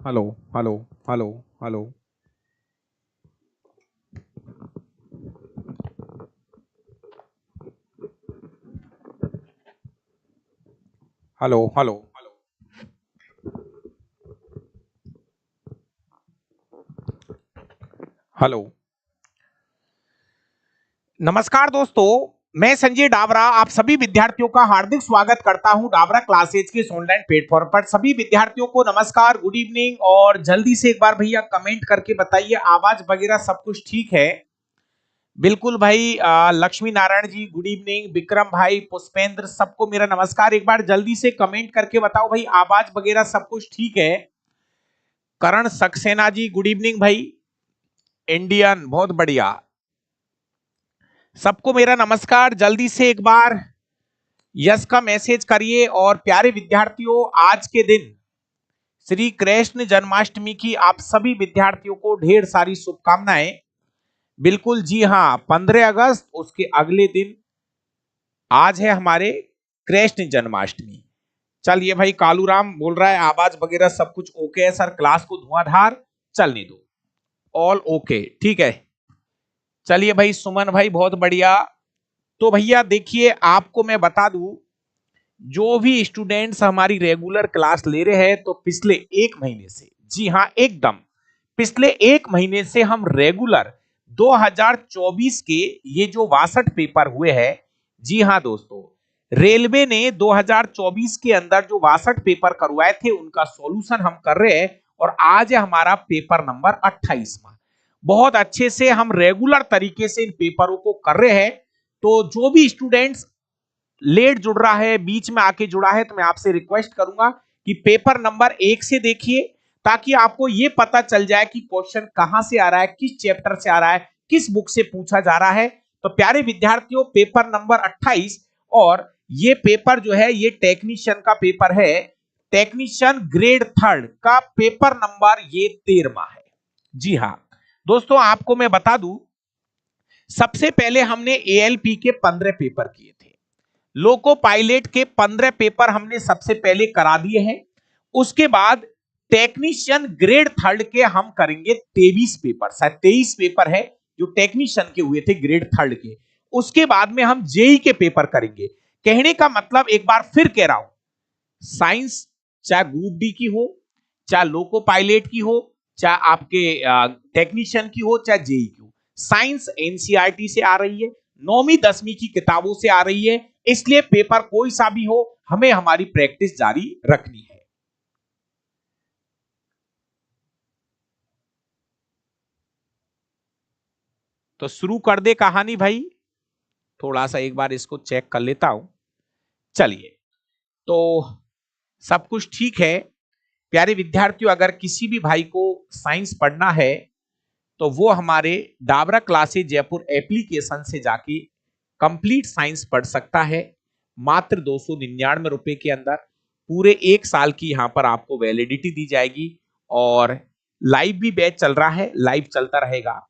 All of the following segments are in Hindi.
Hello hello hello hello hello hello hello. नमस्कार दोस्तों, मैं संजय डाबरा आप सभी विद्यार्थियों का हार्दिक स्वागत करता हूं डाबरा क्लासेज के इस ऑनलाइन प्लेटफॉर्म पर। सभी विद्यार्थियों को नमस्कार, गुड इवनिंग। और जल्दी से एक बार भैया कमेंट करके बताइए आवाज वगैरह सब कुछ ठीक है? बिल्कुल भाई। लक्ष्मी नारायण जी गुड इवनिंग, विक्रम भाई, पुष्पेंद्र, सबको मेरा नमस्कार। एक बार जल्दी से कमेंट करके बताओ भाई आवाज वगैरह सब कुछ ठीक है? करण सक्सेना जी गुड इवनिंग भाई। इंडियन बहुत बढ़िया। सबको मेरा नमस्कार। जल्दी से एक बार यस का मैसेज करिए। और प्यारे विद्यार्थियों, आज के दिन श्री कृष्ण जन्माष्टमी की आप सभी विद्यार्थियों को ढेर सारी शुभकामनाएं। बिल्कुल जी हाँ, 15 अगस्त उसके अगले दिन आज है हमारे कृष्ण जन्माष्टमी। चलिए भाई, कालूराम बोल रहा है आवाज वगैरह सब कुछ ओके है सर, क्लास को धुआंधार चलने दो, ऑल ओके ठीक है। चलिए भाई, सुमन भाई बहुत बढ़िया। तो भैया देखिए, आपको मैं बता दूं, जो भी स्टूडेंट्स हमारी रेगुलर क्लास ले रहे हैं तो पिछले एक महीने से, जी हाँ एकदम पिछले एक महीने से हम रेगुलर 2024 के ये जो 62 पेपर हुए हैं, जी हाँ दोस्तों, रेलवे ने 2024 के अंदर जो 62 पेपर करवाए थे उनका सॉल्यूशन हम कर रहे हैं। और आज है हमारा पेपर नंबर 28वां। बहुत अच्छे से हम रेगुलर तरीके से इन पेपरों को कर रहे हैं। तो जो भी स्टूडेंट्स लेट जुड़ रहा है, बीच में आके जुड़ा है, तो मैं आपसे रिक्वेस्ट करूंगा कि पेपर नंबर 1 से देखिए, ताकि आपको यह पता चल जाए कि क्वेश्चन कहां से आ रहा है, किस चैप्टर से आ रहा है, किस बुक से पूछा जा रहा है। तो प्यारे विद्यार्थियों, पेपर नंबर 28, और ये पेपर जो है ये टेक्नीशियन का पेपर है। टेक्नीशियन ग्रेड 3 का पेपर नंबर ये 13वां है। जी हाँ दोस्तों, आपको मैं बता दूं, सबसे पहले हमने एएलपी के 15 पेपर किए थे। लोको पायलट के 15 पेपर हमने सबसे पहले करा दिए हैं। उसके बाद टेक्नीशियन ग्रेड 3 के हम करेंगे 23 पेपर, शायद 23 पेपर है जो टेक्नीशियन के हुए थे ग्रेड 3 के। उसके बाद में हम जेई के पेपर करेंगे। कहने का मतलब, एक बार फिर कह रहा हूं, साइंस चाहे ग्रुप डी की हो, चाहे लोको पायलट की हो, चाहे आपके टेक्नीशियन की हो, चाहे जेई की हो, साइंस एनसीईआरटी से आ रही है, 9वीं 10वीं की किताबों से आ रही है। इसलिए पेपर कोई सा भी हो, हमें हमारी प्रैक्टिस जारी रखनी है। तो शुरू कर दे कहानी भाई। थोड़ा सा एक बार इसको चेक कर लेता हूं। चलिए, तो सब कुछ ठीक है। प्यारे विद्यार्थियों, अगर किसी भी भाई को साइंस पढ़ना है तो वो हमारे डाबरा क्लासेज जयपुर एप्लीकेशन से जाके कंप्लीट साइंस पढ़ सकता है। मात्र 299 रुपए के अंदर पूरे एक साल की यहां पर आपको वैलिडिटी दी जाएगी। और लाइव भी बैच चल रहा है, लाइव चलता रहेगा।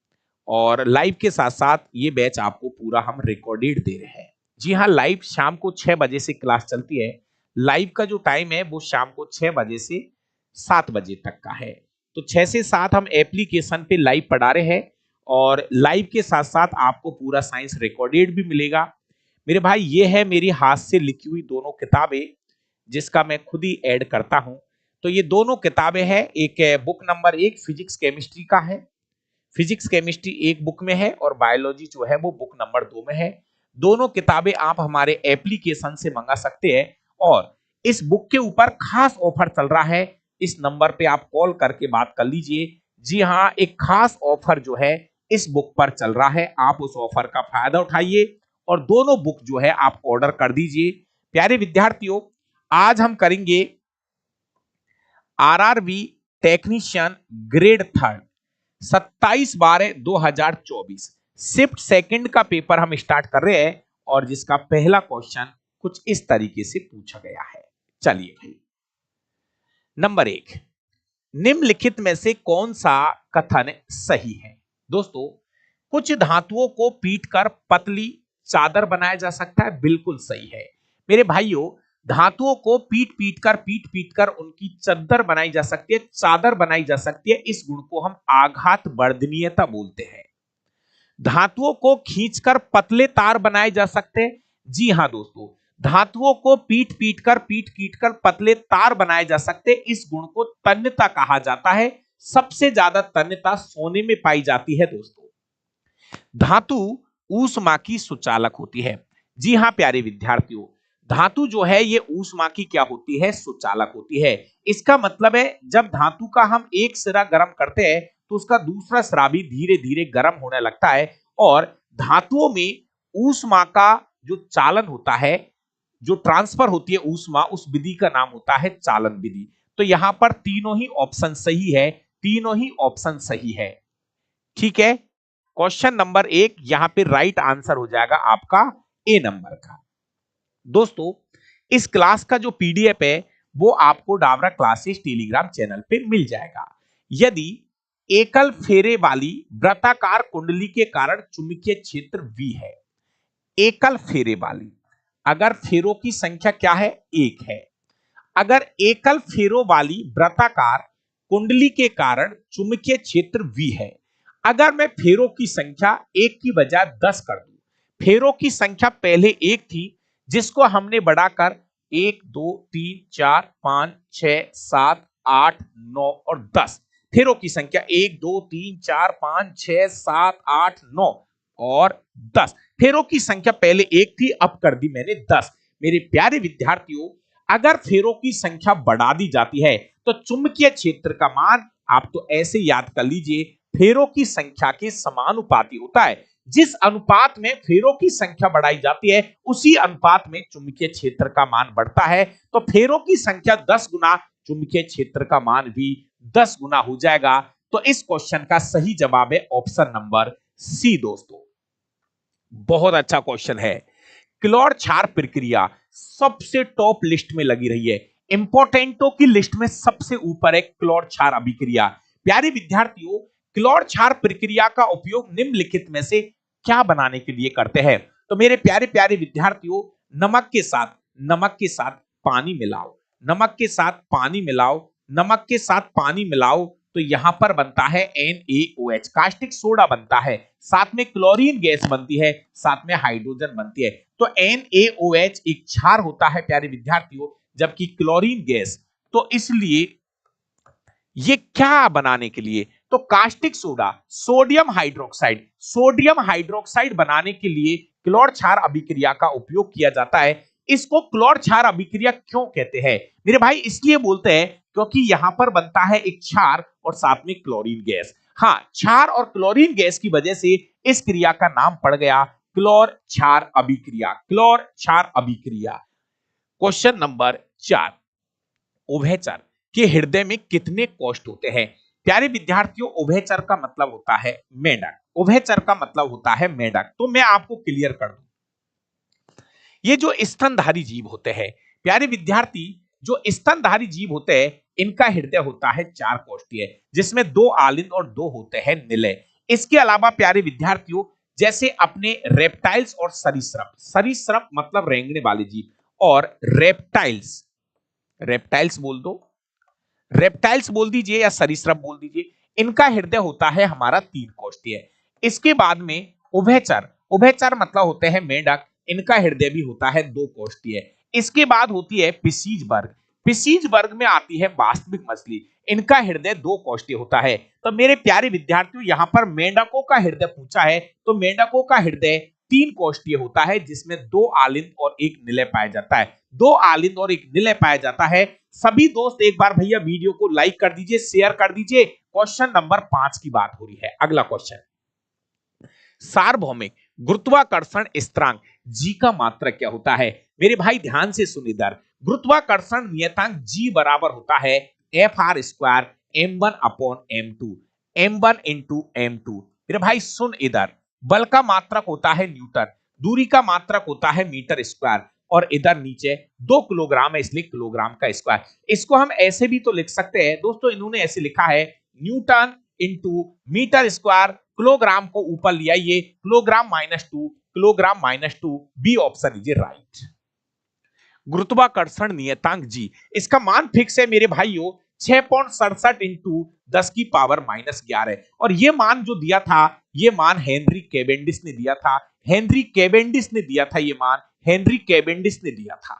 और लाइव के साथ साथ ये बैच आपको पूरा हम रिकॉर्डेड दे रहे हैं। जी हाँ, लाइव शाम को 6 बजे से क्लास चलती है। लाइव का जो टाइम है वो शाम को 6 बजे से 7 बजे तक का है। तो 6 से 7 हम एप्लीकेशन पे लाइव पढ़ा रहे हैं। और लाइव के साथ साथ आपको पूरा साइंस रिकॉर्डेड भी मिलेगा। मेरे भाई, ये है मेरी हाथ से लिखी हुई दोनों किताबें, जिसका मैं खुद ही ऐड करता हूं। तो ये दोनों किताबें हैं, एक बुक नंबर 1 फिजिक्स केमिस्ट्री का है, फिजिक्स केमिस्ट्री एक बुक में है, और बायोलॉजी जो है वो बुक नंबर 2 में है। दोनों किताबें आप हमारे एप्लीकेशन से मंगा सकते हैं। और इस बुक के ऊपर खास ऑफर चल रहा है, इस नंबर पे आप कॉल करके बात कर लीजिए। जी हाँ, एक खास ऑफर जो है इस बुक पर चल रहा है, आप उस ऑफर का फायदा उठाइए और दोनों बुक जो है आप ऑर्डर कर दीजिए। प्यारे विद्यार्थियों, आज हम करेंगे RRB technician grade 3, 27/12/2024 shift second का पेपर हम स्टार्ट कर रहे हैं। और जिसका पहला क्वेश्चन कुछ इस तरीके से पूछा गया है। चलिए भाई, नंबर 1, निम्नलिखित में से कौन सा कथन सही है? दोस्तों, कुछ धातुओं को पीटकर पतली चादर बनाया जा सकता है, बिल्कुल सही है। मेरे भाइयों, धातुओं को पीट पीट कर उनकी चद्दर बनाई जा सकती है, चादर बनाई जा सकती है। इस गुण को हम आघात वर्धनीयता बोलते हैं। धातुओं को खींचकर पतले तार बनाए जा सकते हैं। जी हां दोस्तों, धातुओं को पीट पीट कर पतले तार बनाए जा सकते हैं। इस गुण को तन्यता कहा जाता है। सबसे ज्यादा तन्यता सोने में पाई जाती है दोस्तों। धातु ऊष्मा की सुचालक होती है। जी हां प्यारे विद्यार्थियों, धातु जो है ये ऊष्मा की क्या होती है, सुचालक होती है। इसका मतलब है जब धातु का हम एक सिरा गर्म करते हैं तो उसका दूसरा सिरा भी धीरे धीरे गर्म होने लगता है। और धातुओं में ऊष्मा का जो चालन होता है, जो ट्रांसफर होती है ऊष्मा, उस विधि का नाम होता है चालन विधि। तो यहां पर तीनों ही ऑप्शन सही है, तीनों ही ऑप्शन सही है। ठीक है, क्वेश्चन नंबर 1 यहां पे राइट आंसर हो जाएगा आपका ए नंबर का। दोस्तों, इस क्लास का जो पीडीएफ है वो आपको डाबरा क्लासेस टेलीग्राम चैनल पे मिल जाएगा। यदि एकल फेरे वाली वृत्ताकार कुंडली के कारण चुंबकीय क्षेत्र V है, एकल फेरे वाली, अगर फेरों की संख्या क्या है, 1 है, अगर एकल फेरों वाली वृत्ताकार कुंडली के कारण चुंबकीय क्षेत्र V है, अगर मैं फेरों की संख्या 1 की बजाय 10 कर दूं, फेरों की संख्या पहले 1 थी जिसको हमने बढ़ाकर 1 2 3 4 5 6 7 8 9 और 10, फेरों की संख्या 1 2 3 4 5 6 7 8 9 और 10, फेरों की संख्या पहले 1 थी, अब कर दी मैंने 10। मेरे प्यारे विद्यार्थियों, अगर फेरों की संख्या बढ़ा दी जाती है तो चुंबकीय क्षेत्र का मान आप तो ऐसे याद कर लीजिए, फेरों की संख्या के समानुपाती होता है। जिस अनुपात में फेरों की संख्या बढ़ाई जाती है उसी अनुपात में चुंबकीय क्षेत्र का मान बढ़ता है। तो फेरों की संख्या 10 गुना, चुंबकीय क्षेत्र का मान भी 10 गुना हो जाएगा। तो इस क्वेश्चन का सही जवाब है ऑप्शन नंबर सी दोस्तों। बहुत अच्छा क्वेश्चन है। क्लोर क्षार प्रक्रिया सबसे टॉप लिस्ट में लगी रही है, इंपॉर्टेंटों की लिस्ट में सबसे ऊपर है क्लोर क्षार अभिक्रिया। प्यारे विद्यार्थियों, क्लोर क्षार प्रक्रिया का उपयोग निम्नलिखित में से क्या बनाने के लिए करते हैं? तो मेरे प्यारे प्यारे विद्यार्थियों, नमक के साथ पानी मिलाओ, नमक के साथ पानी मिलाओ, नमक के साथ पानी मिलाओ, तो यहां पर बनता है NaOH, कास्टिक सोडा बनता है, साथ में क्लोरीन गैस बनती है, साथ में हाइड्रोजन बनती है। तो NaOH एक क्षार होता है प्यारे विद्यार्थियों, जबकि क्लोरीन गैस, तो इसलिए ये क्या बनाने के लिए, तो कास्टिक सोडा, सोडियम हाइड्रोक्साइड बनाने के लिए क्लोर क्षार अभिक्रिया का उपयोग किया जाता है। इसको क्लोर क्षार अभिक्रिया क्यों कहते हैं मेरे भाई? इसलिए बोलते हैं क्योंकि यहां पर बनता है एक क्षार और साथ में क्लोरीन गैस। हाँ, क्षार और क्लोरीन गैस की वजह से इस क्रिया का नाम पड़ गया क्लोर क्षार अभिक्रिया, क्लोर क्षार अभिक्रिया। क्वेश्चन नंबर 4, उभयचर के हृदय में कितने कोष्ठ होते हैं? प्यारे विद्यार्थियों, उभयचर का मतलब होता है मेंढक, उभयचर का मतलब होता है मेंढक। तो मैं आपको क्लियर कर दूं, ये जो स्तनधारी जीव होते हैं प्यारे विद्यार्थी, जो स्तनधारी जीव होते हैं इनका हृदय होता है 4 कोष्ठीय, जिसमें 2 आलिंद और 2 होते हैं निलय। इसके अलावा प्यारे विद्यार्थियों, जैसे अपने रेप्टाइल्स और सरीसृप, सरीसृप मतलब रेंगने वाले जीव, और रेप्टाइल्स, रेप्टाइल्स बोल दो, रेप्टाइल्स बोल दीजिए या सरीसृप बोल दीजिए, इनका हृदय होता है हमारा 3 कोष्ठीय। इसके बाद में उभयचर, उभयचर मतलब होते हैं मेंढक, इनका हृदय भी होता है 2 कोष्ठीय। इसके बाद होती है पिसीज वर्ग, पिसीज वर्ग में आती है वास्तविक मछली, इनका हृदय 2 कोष्ठीय होता है। तो मेरे प्यारे विद्यार्थियों, यहां पर मेंढकों का हृदय पूछा है, तो मेंढकों का हृदय 3 कोष्ठीय होता है, जिसमें 2 आलिंद और 1 निलय पाया जाता है, 2 आलिंद और 1 निलय पाया जाता है। सभी दोस्त एक बार भैया वीडियो को लाइक कर दीजिए, शेयर कर दीजिए। क्वेश्चन नंबर 5 की बात हो रही है। अगला क्वेश्चन, सार्वभौमिक गुरुत्वाकर्षण स्थिरांक जी का मात्रक क्या होता है? मेरे भाई ध्यान से सुन इधर, गुरुत्वाकर्षण नियतांक जी बराबर होता है FR² m1 upon m2, m1 into m2। मेरे भाई सुन इधर, बल का मात्रक होता है न्यूटन, दूरी का मात्रक होता है मीटर स्क्वायर, और इधर नीचे 2 किलोग्राम है इसलिए किलोग्राम का स्क्वायर। इसको हम ऐसे भी तो लिख सकते हैं दोस्तों, इन्होंने ऐसे लिखा है newton into metre square, kilogram को ऊपर लिया, ये kilogram -2, kilogram -2, B option is right. गुरुत्वाकर्षण नियतांक जी, इसका मान फिक्स है मेरे भाइयों 6.67 इंटू 10⁻⁻11 और ये मान जो दिया था ये मान हेनरी कैवेंडिश ने दिया था। हेनरी कैवेंडिश ने दिया था ये मान, हेनरी कैवेंडिश ने दिया था।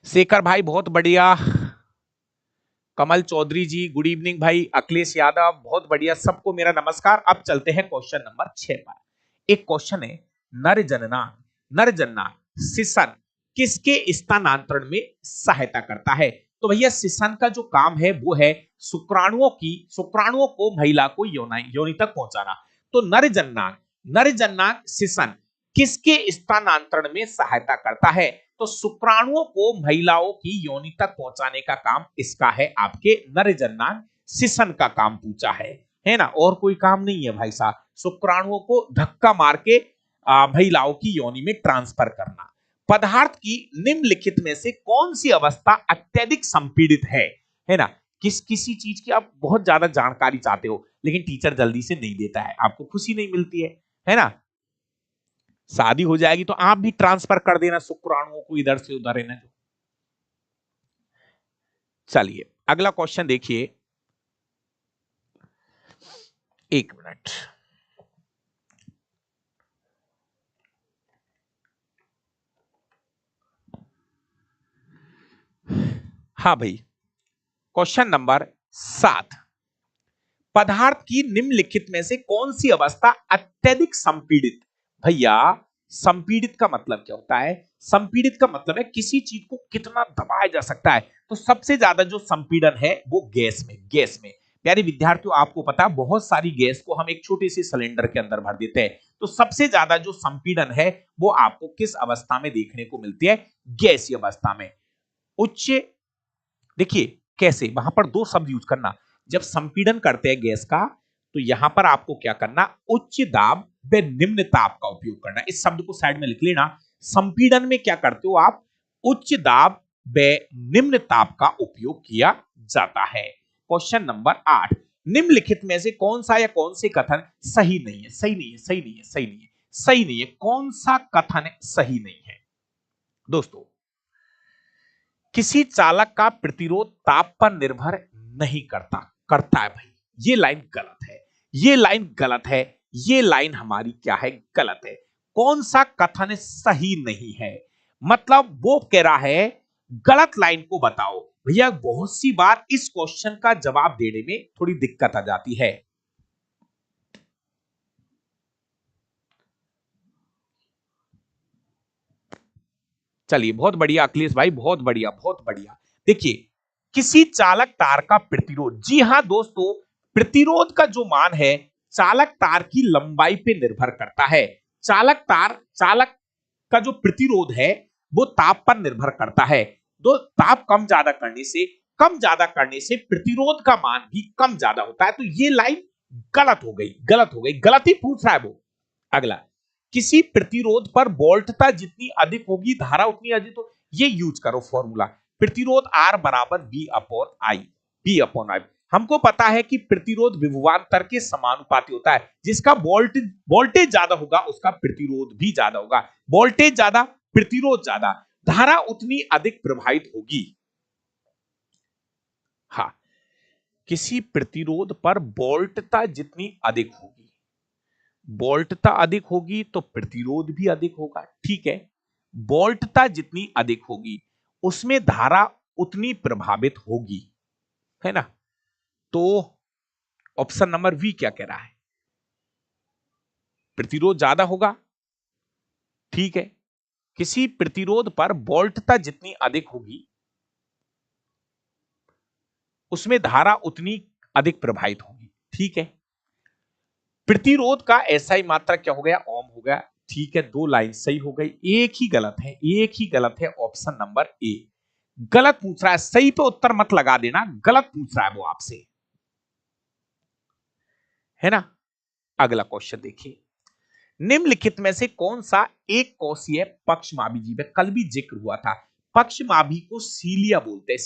शेखर भाई बहुत बढ़िया, कमल चौधरी जी गुड इवनिंग भाई, अखिलेश यादव बहुत बढ़िया, सबको मेरा नमस्कार। अब चलते हैं क्वेश्चन नंबर 6 पर। एक क्वेश्चन है, नर जननांग सिसन किसके स्थानांतरण में सहायता करता है? तो भैया सिसन का जो काम है वो है शुक्राणुओं को महिला को योनि तक पहुंचाना। तो नर जननांग सिसन किसके स्थानांतरण में सहायता करता है? तो शुक्राणुओं को महिलाओं की योनि तक पहुंचाने का काम इसका है, आपके नर जननांग सिसन का काम पूछा है ना, और कोई काम नहीं है भाई साहब। शुक्राणुओं को धक्का मार के महिलाओं की योनि में ट्रांसफर करना। पदार्थ की निम्नलिखित में से कौन सी अवस्था अत्यधिक संपीड़ित है ना? किसी चीज की आप बहुत ज्यादा जानकारी चाहते हो लेकिन टीचर जल्दी से नहीं देता है, आपको खुशी नहीं मिलती है ना? शादी हो जाएगी तो आप भी ट्रांसफर कर देना शुक्राणुओं को इधर से उधर, है ना? चलिए अगला क्वेश्चन देखिए, एक मिनट। हाँ भाई, क्वेश्चन नंबर 7, पदार्थ की निम्नलिखित में से कौन सी अवस्था अत्यधिक संपीड़ित? भैया संपीड़ित का मतलब क्या होता है? संपीड़ित का मतलब है किसी चीज को कितना दबाया जा सकता है। तो सबसे ज्यादा जो संपीड़न है वो गैस में। प्यारे विद्यार्थियों आपको पता है बहुत सारी गैस को हम एक छोटे से सिलेंडर के अंदर भर देते हैं, तो सबसे ज्यादा जो संपीड़न है वो आपको किस अवस्था में देखने को मिलती है? गैसीय अवस्था में। उच्च, देखिए कैसे, वहां पर दो शब्द यूज करना। जब संपीड़न करते हैं गैस का तो यहां पर आपको क्या करना? उच्च दाब व निम्न ताप का उपयोग करना। इस शब्द को साइड में लिख लेना। संपीड़न में क्या करते हो आप? उच्च दाब व निम्न ताप का उपयोग किया जाता है। क्वेश्चन नंबर 8, निम्नलिखित में से कौन सा या कौन से कथन सही नहीं है? सही नहीं है। कौन सा कथन सही नहीं है? दोस्तों, किसी चालक का प्रतिरोध ताप पर निर्भर नहीं करता है भाई, ये लाइन गलत है, ये लाइन हमारी क्या है? गलत है। कौन सा कथन सही नहीं है? मतलब वो कह रहा है गलत लाइन को बताओ। भैया बहुत सी बार इस क्वेश्चन का जवाब देने में थोड़ी दिक्कत आ जाती है। चलिए बहुत बढ़िया अखिलेश भाई, बहुत बढ़िया। देखिए किसी चालक तार का प्रतिरोध, जी हां दोस्तों, प्रतिरोध का जो मान है चालक तार की लंबाई पे निर्भर करता है। चालक का जो प्रतिरोध है वो ताप पर निर्भर करता है। तो ताप कम ज्यादा करने से प्रतिरोध का मान भी कम ज्यादा होता है। तो ये लाइन गलत हो गई, गलत ही पूछ रहा है वो। अगला, किसी प्रतिरोध पर वोल्टता जितनी अधिक होगी धारा उतनी अधिक, तो ये यूज करो फॉर्मूला, प्रतिरोध R बराबर बी अपॉन आई। हमको पता है कि प्रतिरोध विभवांतर के समानुपाती होता है, जिसका वोल्टेज ज्यादा होगा उसका प्रतिरोध भी ज्यादा होगा। वोल्टेज ज्यादा, प्रतिरोध ज्यादा, धारा उतनी अधिक प्रवाहित होगी। हाँ, किसी प्रतिरोध पर वोल्टता जितनी अधिक होगी, वोल्टता अधिक होगी तो प्रतिरोध भी अधिक होगा, ठीक है। वोल्टता जितनी अधिक होगी उसमें धारा उतनी प्रभावित होगी, है ना? तो ऑप्शन नंबर वी क्या कह रहा है? प्रतिरोध ज्यादा होगा, ठीक है। किसी प्रतिरोध पर वोल्टता जितनी अधिक होगी उसमें धारा उतनी अधिक प्रभावित होगी, ठीक है। प्रतिरोध का एसआई मात्रा क्या हो गया? ओम हो गया, ठीक है। दो लाइन सही हो गई, एक ही गलत है ऑप्शन नंबर ए। गलत पूछ रहा है, सही पे उत्तर मत लगा देना, गलत पूछ रहा है वो आपसे, है ना? अगला क्वेश्चन देखिए, निम्नलिखित में से कौन सा एक कोशीय पक्षमाभी जीव है? कल भी जिक्र हुआ था, पक्षमाभी को सीलिया बोलते हैं,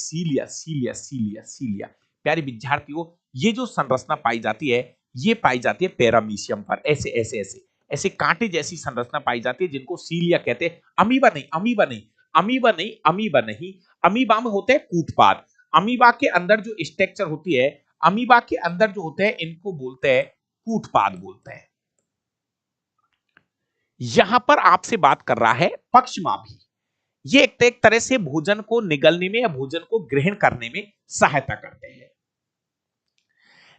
सीलिया। प्यारे विद्यार्थियों, ये जो संरचना पाई जाती है ये पाई जाती है पैरामीशियम पर, ऐसे ऐसे ऐसे ऐसे कांटे जैसी संरचना पाई जाती है जिनको सीलिया कहते हैं। अमीबा नहीं, अमीबा नहीं, अमीबा नहीं, अमीबा नहीं, अमीबा में होते हैं कूटपाद। अमीबा के अंदर जो स्ट्रक्चर होती है, अमीबा के अंदर जो होते हैं इनको बोलते हैं कूटपाद बोलते हैं। यहां पर आपसे बात कर रहा है पक्षमाभी। ये एक तरह से भोजन को निगलने में या भोजन को ग्रहण करने में सहायता करते हैं।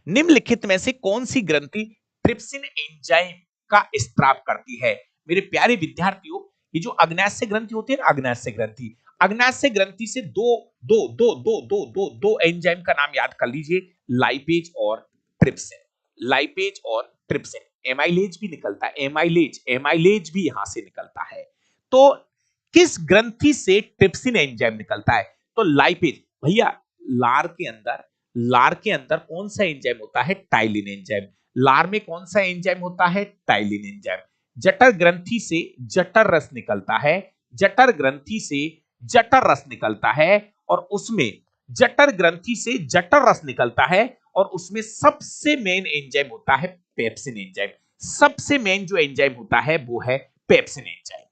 निम्नलिखित में से कौन सी ग्रंथि ट्रिप्सिन एंजाइम का स्त्राव करती है? मेरे प्यारे विद्यार्थियों, ये जो अग्नाशय ग्रंथि होती है ना, अग्नाशय ग्रंथि, अग्नाशय ग्रंथि से दो दो दो दो दो दो दो एंजाइम का नाम याद कर लीजिए, लाइपेज और ट्रिप्सिन। लाइपेज और ट्रिप्सिन। एमाइलेज भी निकलता है, एमाइलेज, एमाइलेज भी यहां से निकलता है। तो किस ग्रंथि से ट्रिप्सिन एंजाइम निकलता है? तो लाइपेज। भैया लार के अंदर, लार के अंदर कौन सा एंजाइम होता है? Ptyalin enzyme. लार में कौन सा एंजाइम होता है? Ptyalin enzyme. जठर ग्रंथि से जठर रस निकलता है, जठर ग्रंथि से जठर रस निकलता है, और उसमें जठर ग्रंथि से जठर रस निकलता है, और उसमें सबसे मेन एंजाइम होता है पेप्सिन एंजाइम। सबसे मेन जो एंजाइम होता है वो है पेप्सिन एंजाइम।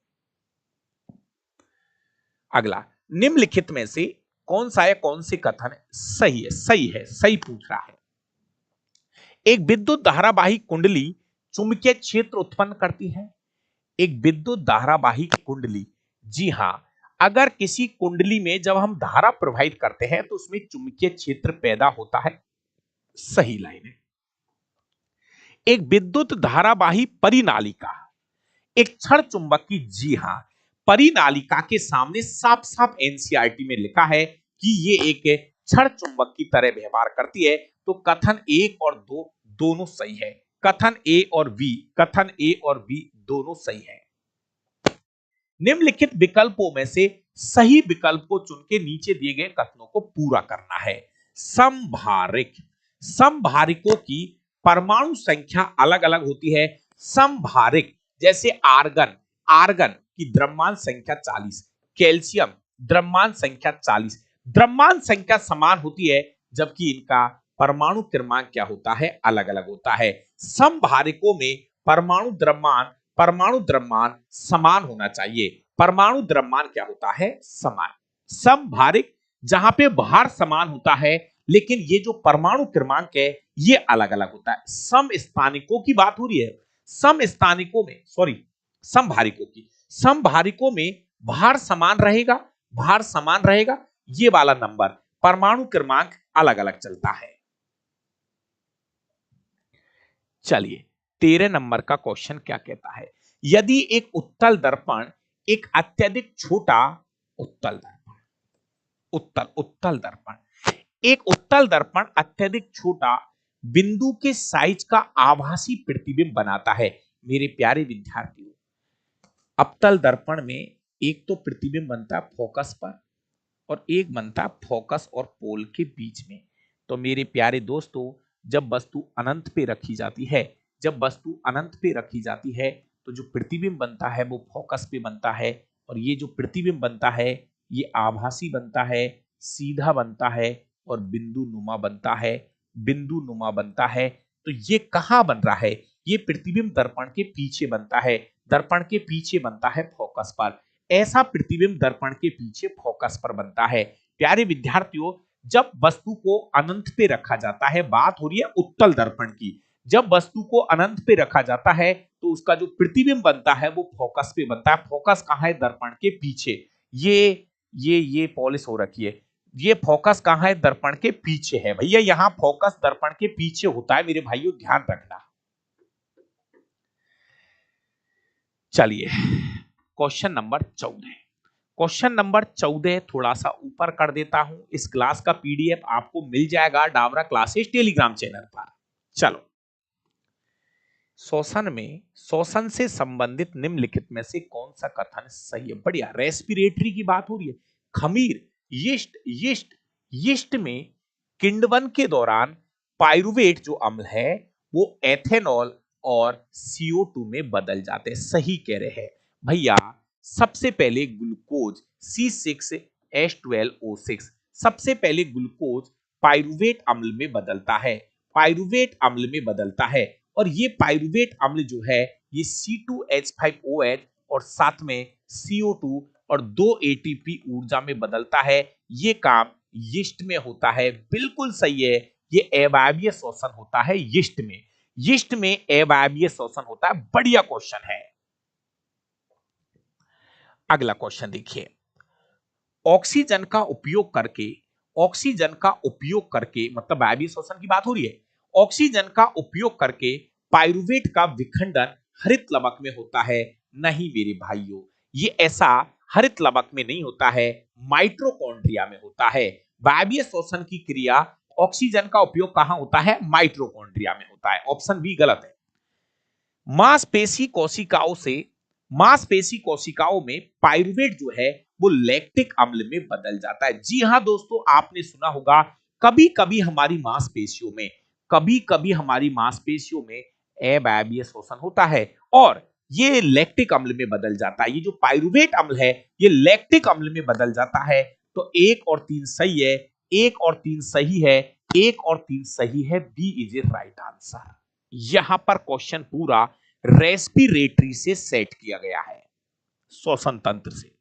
अगला, निम्नलिखित में से कौन सा या कौन से कथन सही है? सही है, सही पूछ रहा है। एक विद्युत धारावाही कुंडली चुंबकीय क्षेत्र उत्पन्न करती है। एक विद्युत धारावाही कुंडली, जी हां, अगर किसी कुंडली में जब हम धारा प्रवाहित करते हैं तो उसमें चुंबकीय क्षेत्र पैदा होता है। सही लाइन है। एक विद्युत धारावाही परिनालिका एक क्षण चुंबक की, जी हां, परिनालिका के सामने साफ साफ एनसीईआरटी में लिखा है कि ये एक क्षण चुंबक की तरह व्यवहार करती है। तो कथन 1 और 2 दोनों सही है। कथन ए और बी, कथन ए और बी दोनों सही है। निम्नलिखित विकल्पों में से सही विकल्प को चुन के नीचे दिए गए कथनों को पूरा करना है। समभारिक, समभारिकों की परमाणु संख्या अलग अलग होती है। समभारिक जैसे आर्गन, आर्गन की द्रव्यमान संख्या 40, कैल्शियम द्रव्यमान संख्या 40। द्रव्यमान संख्या समान होती है जबकि इनका परमाणु क्रमांक क्या होता है? अलग अलग होता है। समभारिकों में परमाणु द्रव्यमान, परमाणु द्रव्यमान समान होना चाहिए। परमाणु द्रव्यमान क्या होता है? समान। समभारिक जहां पे भार समान होता है लेकिन ये जो परमाणु क्रमांक है ये अलग अलग होता है। समस्थानिकों की बात हो रही है। समस्थानिकों में, सॉरी, समभारिकों की, समभारिकों में भार समान रहेगा, भार समान रहेगा, ये वाला नंबर, परमाणु क्रमांक अलग अलग चलता है। चलिए 13 नंबर का क्वेश्चन क्या कहता है? यदि एक उत्तल दर्पण एक अत्यधिक छोटा, उत्तल दर्पण, उत्तल उत्तल दर्पण, एक उत्तल दर्पण अत्यधिक छोटा बिंदु के साइज का आभासी प्रतिबिंब बनाता है। मेरे प्यारे विद्यार्थियों, अवतल दर्पण में एक तो प्रतिबिंब बनता है फोकस पर और एक बनता है फोकस और पोल के बीच में। तो मेरे प्यारे दोस्तों, जब वस्तु अनंत पे रखी जाती है, जब वस्तु अनंत पे रखी जाती है तो जो प्रतिबिंब बनता है वो फोकस पे बनता है, और ये जो प्रतिबिंब बनता है ये आभासी बनता है, सीधा बनता है और बिंदु नुमा बनता है, बिंदु नुमा बनता है। तो ये कहां बन रहा है? ये प्रतिबिंब दर्पण के पीछे बनता है, दर्पण के पीछे बनता है फोकस पर। ऐसा प्रतिबिंब दर्पण के पीछे फोकस पर बनता है। प्यारे विद्यार्थियों, जब वस्तु को अनंत पे रखा जाता है, बात हो रही है उत्तल दर्पण की, जब वस्तु को अनंत पे रखा जाता है तो उसका जो प्रतिबिंब बनता है वो फोकस पे बनता है। फोकस कहां है? दर्पण के पीछे। ये पॉलिश हो रखी है, ये फोकस कहां है? दर्पण के पीछे है। भैया यहां फोकस दर्पण के पीछे होता है, मेरे भाइयों ध्यान रखना। चलिए क्वेश्चन नंबर 14, क्वेश्चन नंबर 14 थोड़ा सा ऊपर कर देता हूं। इस क्लास का पीडीएफ आपको मिल जाएगा डावरा क्लासेस टेलीग्राम चैनल पर। चलो, श्वसन में, श्वसन से संबंधित निम्नलिखित में से कौन सा कथन सही है? बढ़िया, रेस्पिरेटरी की बात हो रही है। खमीर, यीस्ट, यीस्ट, यीस्ट में किण्वन के दौरान पाइरुवेट जो अम्ल है वो एथेनॉल और CO2 में बदल जाते हैं। सही कह रहे हैं भैया। सबसे पहले ग्लूकोज C6H12O6, सबसे पहले ग्लूकोज पाइरुवेट अम्ल में बदलता है, पाइरुवेट अम्ल में बदलता है, और ये पाइरुवेट अम्ल जो है ये C2H5OH और साथ में CO2 और 2 ATP ऊर्जा में बदलता है। ये काम यीस्ट में होता है। बिल्कुल सही है, ये अवायवीय श्वसन होता है यीस्ट में। यीस्ट में अवायवीय श्वसन होता है। बढ़िया क्वेश्चन है। अगला क्वेश्चन देखिए, ऑक्सीजन का उपयोग करके मतलब वायवीय श्वसन की बात हो रही है। ऑक्सीजन का उपयोग करके पाइरुवेट का विखंडन हरित लवक में होता है। नहीं मेरे भाइयों, ये ऐसा हरित लवक में नहीं होता है, माइटोकॉन्ड्रिया में होता है। वायवीय श्वसन की क्रिया ऑक्सीजन का उपयोग कहां होता है? माइटोकॉन्ड्रिया में होता है। ऑप्शन बी गलत है। मांसपेशी कोशिकाओं में पाइरुवेट जो है वो लैक्टिक अम्ल में बदल जाता है। जी हां दोस्तों, आपने सुना होगा कभी कभी हमारी मांसपेशियों में अवायवीय श्वसन होता है और ये लैक्टिक अम्ल में बदल जाता है। ये जो पाइरुवेट अम्ल है ये लैक्टिक अम्ल में बदल जाता है। तो 1 और 3 सही है, 1 और 3 सही है, 1 और 3 सही है। B is a right answer. यहां पर क्वेश्चन पूरा रेस्पिरेटरी से सेट किया गया है, श्वसन तंत्र से।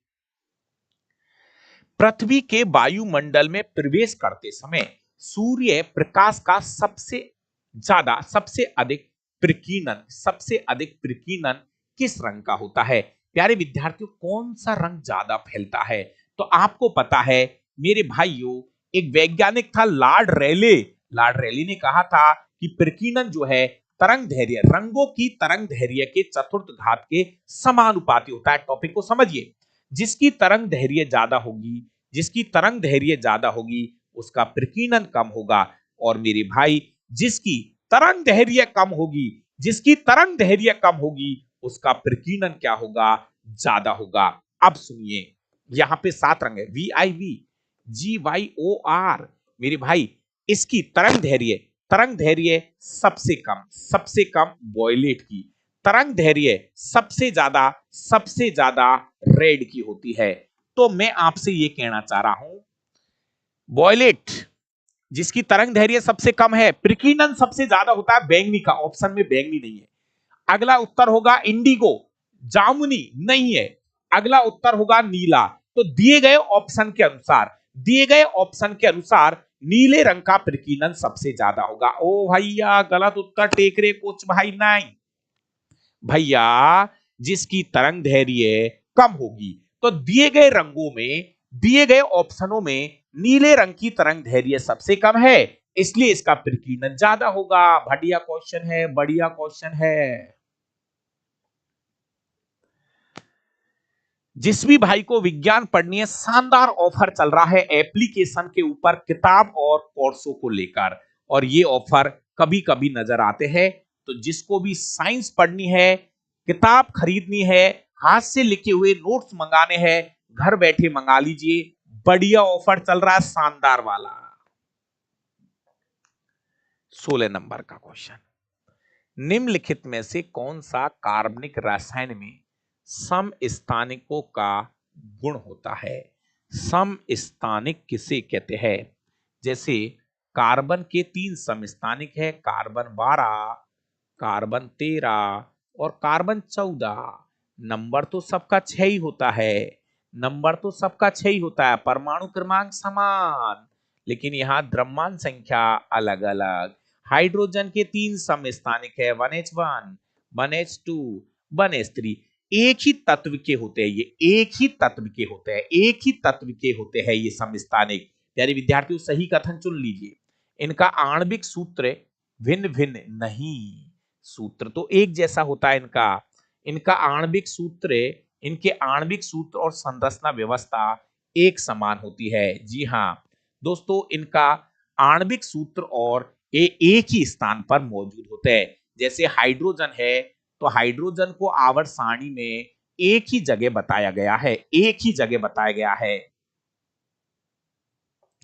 पृथ्वी के वायुमंडल में प्रवेश करते समय सूर्य प्रकाश का सबसे अधिक प्रकीर्णन किस रंग का होता है? प्यारे विद्यार्थियों, कौन सा रंग ज्यादा फैलता है? तो आपको पता है मेरे भाइयों, एक वैज्ञानिक था लॉर्ड रेले ने कहा था कि प्रकीर्णन जो है रंगों की तरंग दैर्घ्य के चतुर्थ घात के समानुपाती होता है। टॉपिक को समझिए। जिसकी तरंग दैर्घ्य ज्यादा होगी उसका प्रकीर्णन कम होगा, और मेरे भाई जिसकी तरंग दैर्घ्य कम होगी उसका प्रकीर्णन क्या होगा? ज्यादा होगा। अब सुनिए, यहां पे 7 रंग है, VIV GYOR। मेरे भाई इसकी तरंग दैर्घ्य सबसे कम वॉयलेट की, तरंग दैर्घ्य सबसे ज्यादा रेड की होती है। तो मैं आपसे ये कहना चाह रहा हूं, वॉयलेट जिसकी तरंग दैर्घ्य सबसे कम है, प्रकीर्णन सबसे ज्यादा होता है बैंगनी का। ऑप्शन में बैंगनी नहीं है। अगला उत्तर होगा इंडिगो, जामुनी नहीं है। अगला उत्तर होगा नीला। तो दिए गए ऑप्शन के अनुसार नीले रंग का प्रकीर्णन सबसे ज्यादा होगा। ओ भैया गलत उत्तर टेक रहे कुछ भाई। नहीं भैया, जिसकी तरंग दैर्घ्य कम होगी, तो दिए गए ऑप्शनों में नीले रंग की तरंग दैर्घ्य सबसे कम है, इसलिए इसका प्रकीर्णन ज्यादा होगा। बढ़िया क्वेश्चन है। जिस भी भाई को विज्ञान पढ़नी है, शानदार ऑफर चल रहा है एप्लीकेशन के ऊपर किताब और कोर्सों को लेकर, और ये ऑफर कभी कभी नजर आते हैं। तो जिसको भी साइंस पढ़नी है, किताब खरीदनी है, हाथ से लिखे हुए नोट्स मंगाने हैं, घर बैठे मंगा लीजिए। बढ़िया ऑफर चल रहा है, शानदार वाला। 16 नंबर का क्वेश्चन, निम्नलिखित में से कौन सा कार्बनिक रसायन में समस्थानिकों का गुण होता है? समस्थानिक किसे कहते हैं? जैसे कार्बन के 3 समस्थानिक है, कार्बन 12, कार्बन 13 और कार्बन 14। नंबर तो सबका 6 ही होता है, परमाणु क्रमांक समान, लेकिन यहां द्रव्यमान संख्या अलग अलग। हाइड्रोजन के 3 समस्थानिक है, 1H1, 1H2, 1H3। एक ही तत्व के होते हैं ये समस्थानिक। प्यारे विद्यार्थियों, सही कथन चुन लीजिए। इनका आणविक सूत्र भिन्न भिन्न नहीं, सूत्र तो एक जैसा होता है इनके आणविक सूत्र और संरचना व्यवस्था एक समान होती है। जी हाँ दोस्तों, इनका आणविक सूत्र और एक ही स्थान पर मौजूद होते हैं। जैसे हाइड्रोजन है, तो हाइड्रोजन को आवर्त सारणी में एक ही जगह बताया गया है।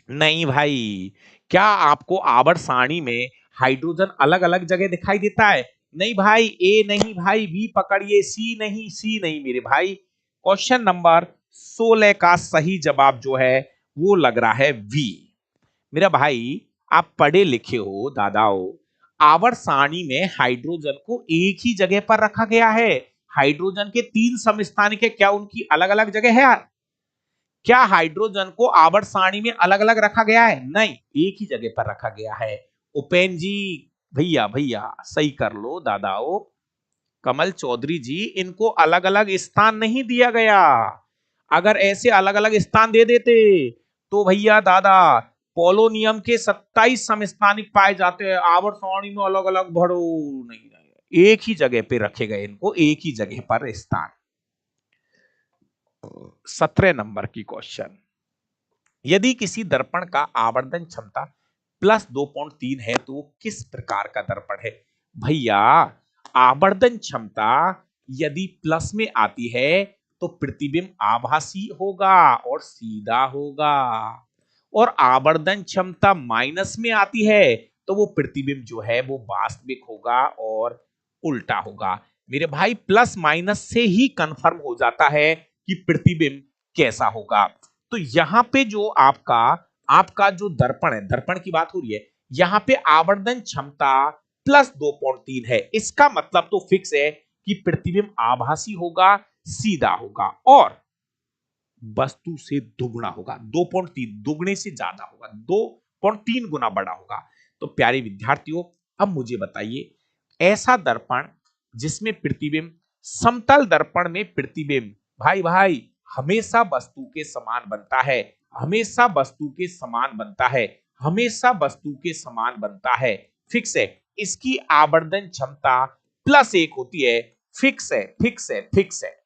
नहीं भाई, क्या आपको आवर्त सारणी में हाइड्रोजन अलग अलग जगह दिखाई देता है? नहीं भाई, ए नहीं भाई, बी पकड़िए, सी नहीं मेरे भाई। क्वेश्चन नंबर 16 का सही जवाब जो है वो लग रहा है वी। मेरा भाई, आप पढ़े लिखे हो दादाओ, आवर्त सारणी में हाइड्रोजन को एक ही जगह पर रखा गया है। हाइड्रोजन के 3 समस्थानिक है, क्या उनकी अलग अलग जगह है? क्या हाइड्रोजन को आवर्त सारणी में अलग अलग रखा गया है? नहीं, एक ही जगह पर रखा गया है। उपेन जी, भैया भैया सही कर लो दादाओ। कमल चौधरी जी, इनको अलग अलग स्थान नहीं दिया गया। अगर ऐसे अलग अलग स्थान दे देते तो भैया दादा पोलोनियम के 27 समस्थानिक पाए जाते हैं, आवर्त सारणी में अलग अलग भरो नहीं, एक ही जगह पे रखे गए इनको, एक ही जगह पर स्थान। 17 नंबर की क्वेश्चन, यदि किसी दर्पण का आवर्धन क्षमता +2.3 है तो किस प्रकार का दर्पण है? भैया आवर्धन क्षमता यदि प्लस में आती है तो प्रतिबिंब आभासी होगा और सीधा होगा, और आवर्धन क्षमता माइनस में आती है तो वो प्रतिबिंब जो है वो वास्तविक होगा और उल्टा होगा। मेरे भाई प्लस माइनस से ही कंफर्म हो जाता है कि प्रतिबिंब कैसा होगा। तो यहां पे जो आपका जो दर्पण है, दर्पण की बात हो रही है, यहां पे आवर्धन क्षमता +2.3 है, इसका मतलब तो फिक्स है कि प्रतिबिंब आभासी होगा, सीधा होगा और वस्तु से दुगुना होगा। 2.3 दुगने से ज्यादा होगा, 2.3 गुना बड़ा होगा। तो प्यारे विद्यार्थियों, अब मुझे बताइए, ऐसा दर्पण जिसमें प्रतिबिंब, समतल दर्पण में प्रतिबिंब भाई भाई हमेशा वस्तु के समान बनता है, हमेशा वस्तु के समान बनता है, हमेशा वस्तु के समान बनता है, फिक्स है। इसकी आवर्धन क्षमता +1 होती है, फिक्स है, फिक्स है, फिक्स है।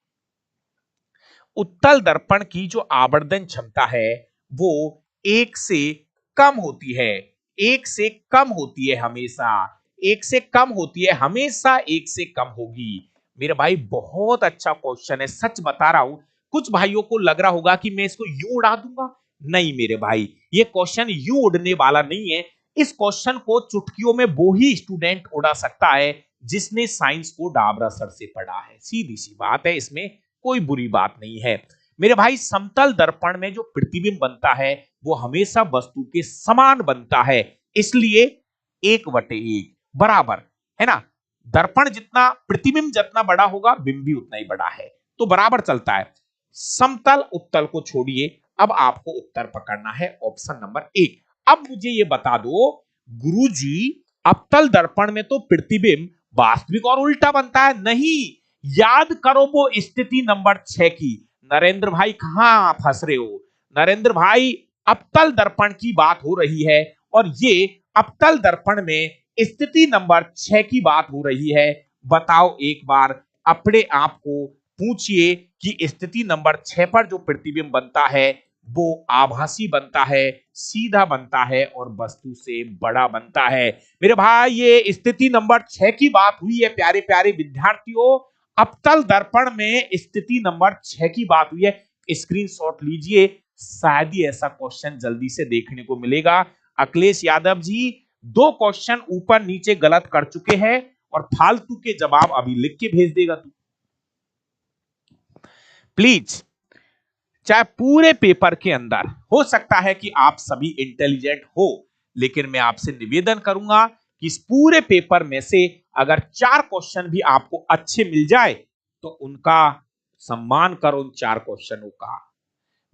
उत्तल दर्पण की जो आवर्धन क्षमता है वो 1 से कम होती है, 1 से कम होती है, हमेशा 1 से कम होती है, हमेशा 1 से कम होगी। मेरे भाई बहुत अच्छा क्वेश्चन है, सच बता रहा हूं। कुछ भाइयों को लग रहा होगा कि मैं इसको यूं उड़ा दूंगा, नहीं मेरे भाई, ये क्वेश्चन यूं उड़ने वाला नहीं है। इस क्वेश्चन को चुटकियों में वो ही स्टूडेंट उड़ा सकता है जिसने साइंस को डाबरा सर से पढ़ा है, सीधी सी बात है, इसमें कोई बुरी बात नहीं है। मेरे भाई समतल दर्पण में जो प्रतिबिंब बनता है वो हमेशा वस्तु के समान बनता है, इसलिए 1/1 बराबर है ना। दर्पण जितना, प्रतिबिंब जितना बड़ा होगा बिंब भी उतना ही बड़ा है, तो बराबर चलता है। समतल उत्तल को छोड़िए, अब आपको उत्तर पकड़ना है ऑप्शन नंबर 1। अब मुझे ये बता दो गुरुजी, अवतल दर्पण में तो प्रतिबिंब वास्तविक और उल्टा बनता है, नहीं, याद करो वो स्थिति नंबर 6 की। नरेंद्र भाई कहां फंस रहे हो? नरेंद्र भाई अवतल दर्पण की बात हो रही है और ये अवतल दर्पण में स्थिति नंबर 6 की बात हो रही है। बताओ एक बार अपने आप को पूछिए कि स्थिति नंबर 6 पर जो प्रतिबिंब बनता है वो आभासी बनता है, सीधा बनता है और वस्तु से बड़ा बनता है। मेरे भाई ये स्थिति नंबर 6 की बात हुई है प्यारे प्यारे विद्यार्थियों, अवतल दर्पण में स्थिति नंबर 6 की बात हुई है। स्क्रीनशॉट लीजिए, शायद ही ऐसा क्वेश्चन जल्दी से देखने को मिलेगा। अखिलेश यादव जी 2 क्वेश्चन ऊपर नीचे गलत कर चुके हैं और फालतू के जवाब अभी लिख के भेज देगा तू, प्लीज। चाहे पूरे पेपर के अंदर, हो सकता है कि आप सभी इंटेलिजेंट हो, लेकिन मैं आपसे निवेदन करूंगा कि इस पूरे पेपर में से अगर 4 क्वेश्चन भी आपको अच्छे मिल जाए तो उनका सम्मान करो, उन 4 क्वेश्चनों का।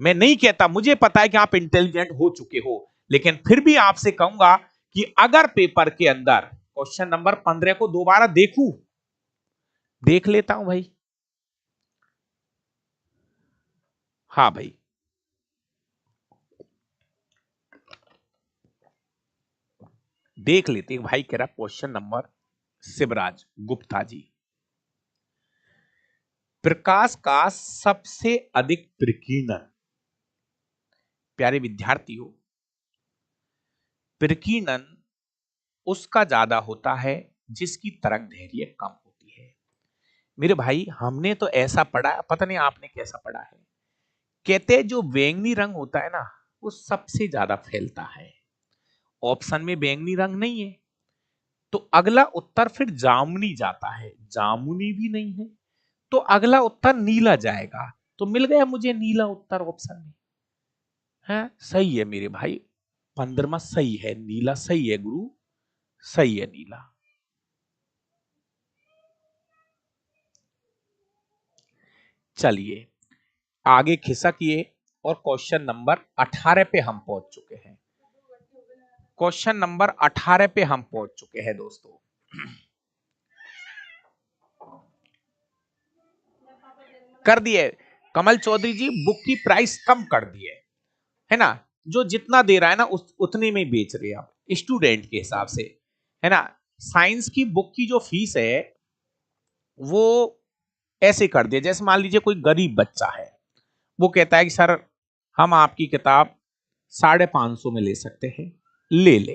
मैं नहीं कहता, मुझे पता है कि आप इंटेलिजेंट हो चुके हो, लेकिन फिर भी आपसे कहूंगा कि अगर पेपर के अंदर क्वेश्चन नंबर 15 को दोबारा देख लेता हूं भाई। हाँ भाई, देख लेते हैं भाई। कह रहा क्वेश्चन नंबर, शिवराज गुप्ता जी, प्रकाश का सबसे अधिक प्रकीर्णन, प्यारे विद्यार्थियों, प्रकीर्णन उसका ज्यादा होता है जिसकी तरंग दैर्घ्य कम होती है। मेरे भाई हमने तो ऐसा पढ़ा है, पता नहीं आपने कैसा पढ़ा है, कहते जो बैंगनी रंग होता है ना वो सबसे ज्यादा फैलता है। ऑप्शन में बैंगनी रंग नहीं है तो अगला उत्तर फिर जामुनी जाता है, जामुनी भी नहीं है तो अगला उत्तर नीला जाएगा। तो मिल गया मुझे नीला उत्तर ऑप्शन में है। सही है मेरे भाई, 15वां सही है, नीला सही है गुरु, सही है नीला। चलिए आगे खिसकिए और क्वेश्चन नंबर 18 पे हम पहुंच चुके हैं। क्वेश्चन नंबर 18 पे हम पहुंच चुके हैं दोस्तों। कर दिए कमल चौधरी जी, बुक की प्राइस कम कर दिए है ना, जो जितना दे रहा है ना उतने में बेच रहे हैं आप स्टूडेंट के हिसाब से, है ना। साइंस की बुक की जो फीस है वो ऐसे कर दिया, जैसे मान लीजिए कोई गरीब बच्चा है, वो कहता है कि सर हम आपकी किताब 550 में ले सकते हैं, ले ले।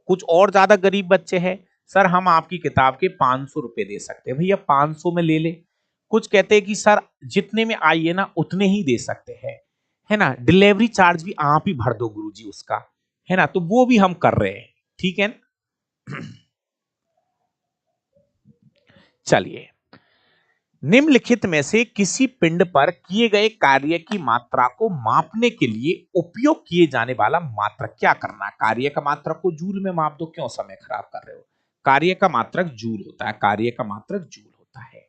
कुछ और ज्यादा गरीब बच्चे हैं, सर हम आपकी किताब के 500 रुपए दे सकते हैं, भैया 500 में ले ले। कुछ कहते हैं कि सर जितने में आइए ना उतने ही दे सकते हैं, है ना, डिलीवरी चार्ज भी आप ही भर दो गुरुजी उसका, है ना, तो वो भी हम कर रहे हैं, ठीक है ना? चलिए, निम्नलिखित में से किसी पिंड पर किए गए कार्य की मात्रा को मापने के लिए उपयोग किए जाने वाला मात्रक क्या करना। कार्य का मात्रक को जूल में माप दो, क्यों समय खराब कर रहे हो। कार्य का मात्रक जूल होता है, कार्य का मात्रक जूल होता है।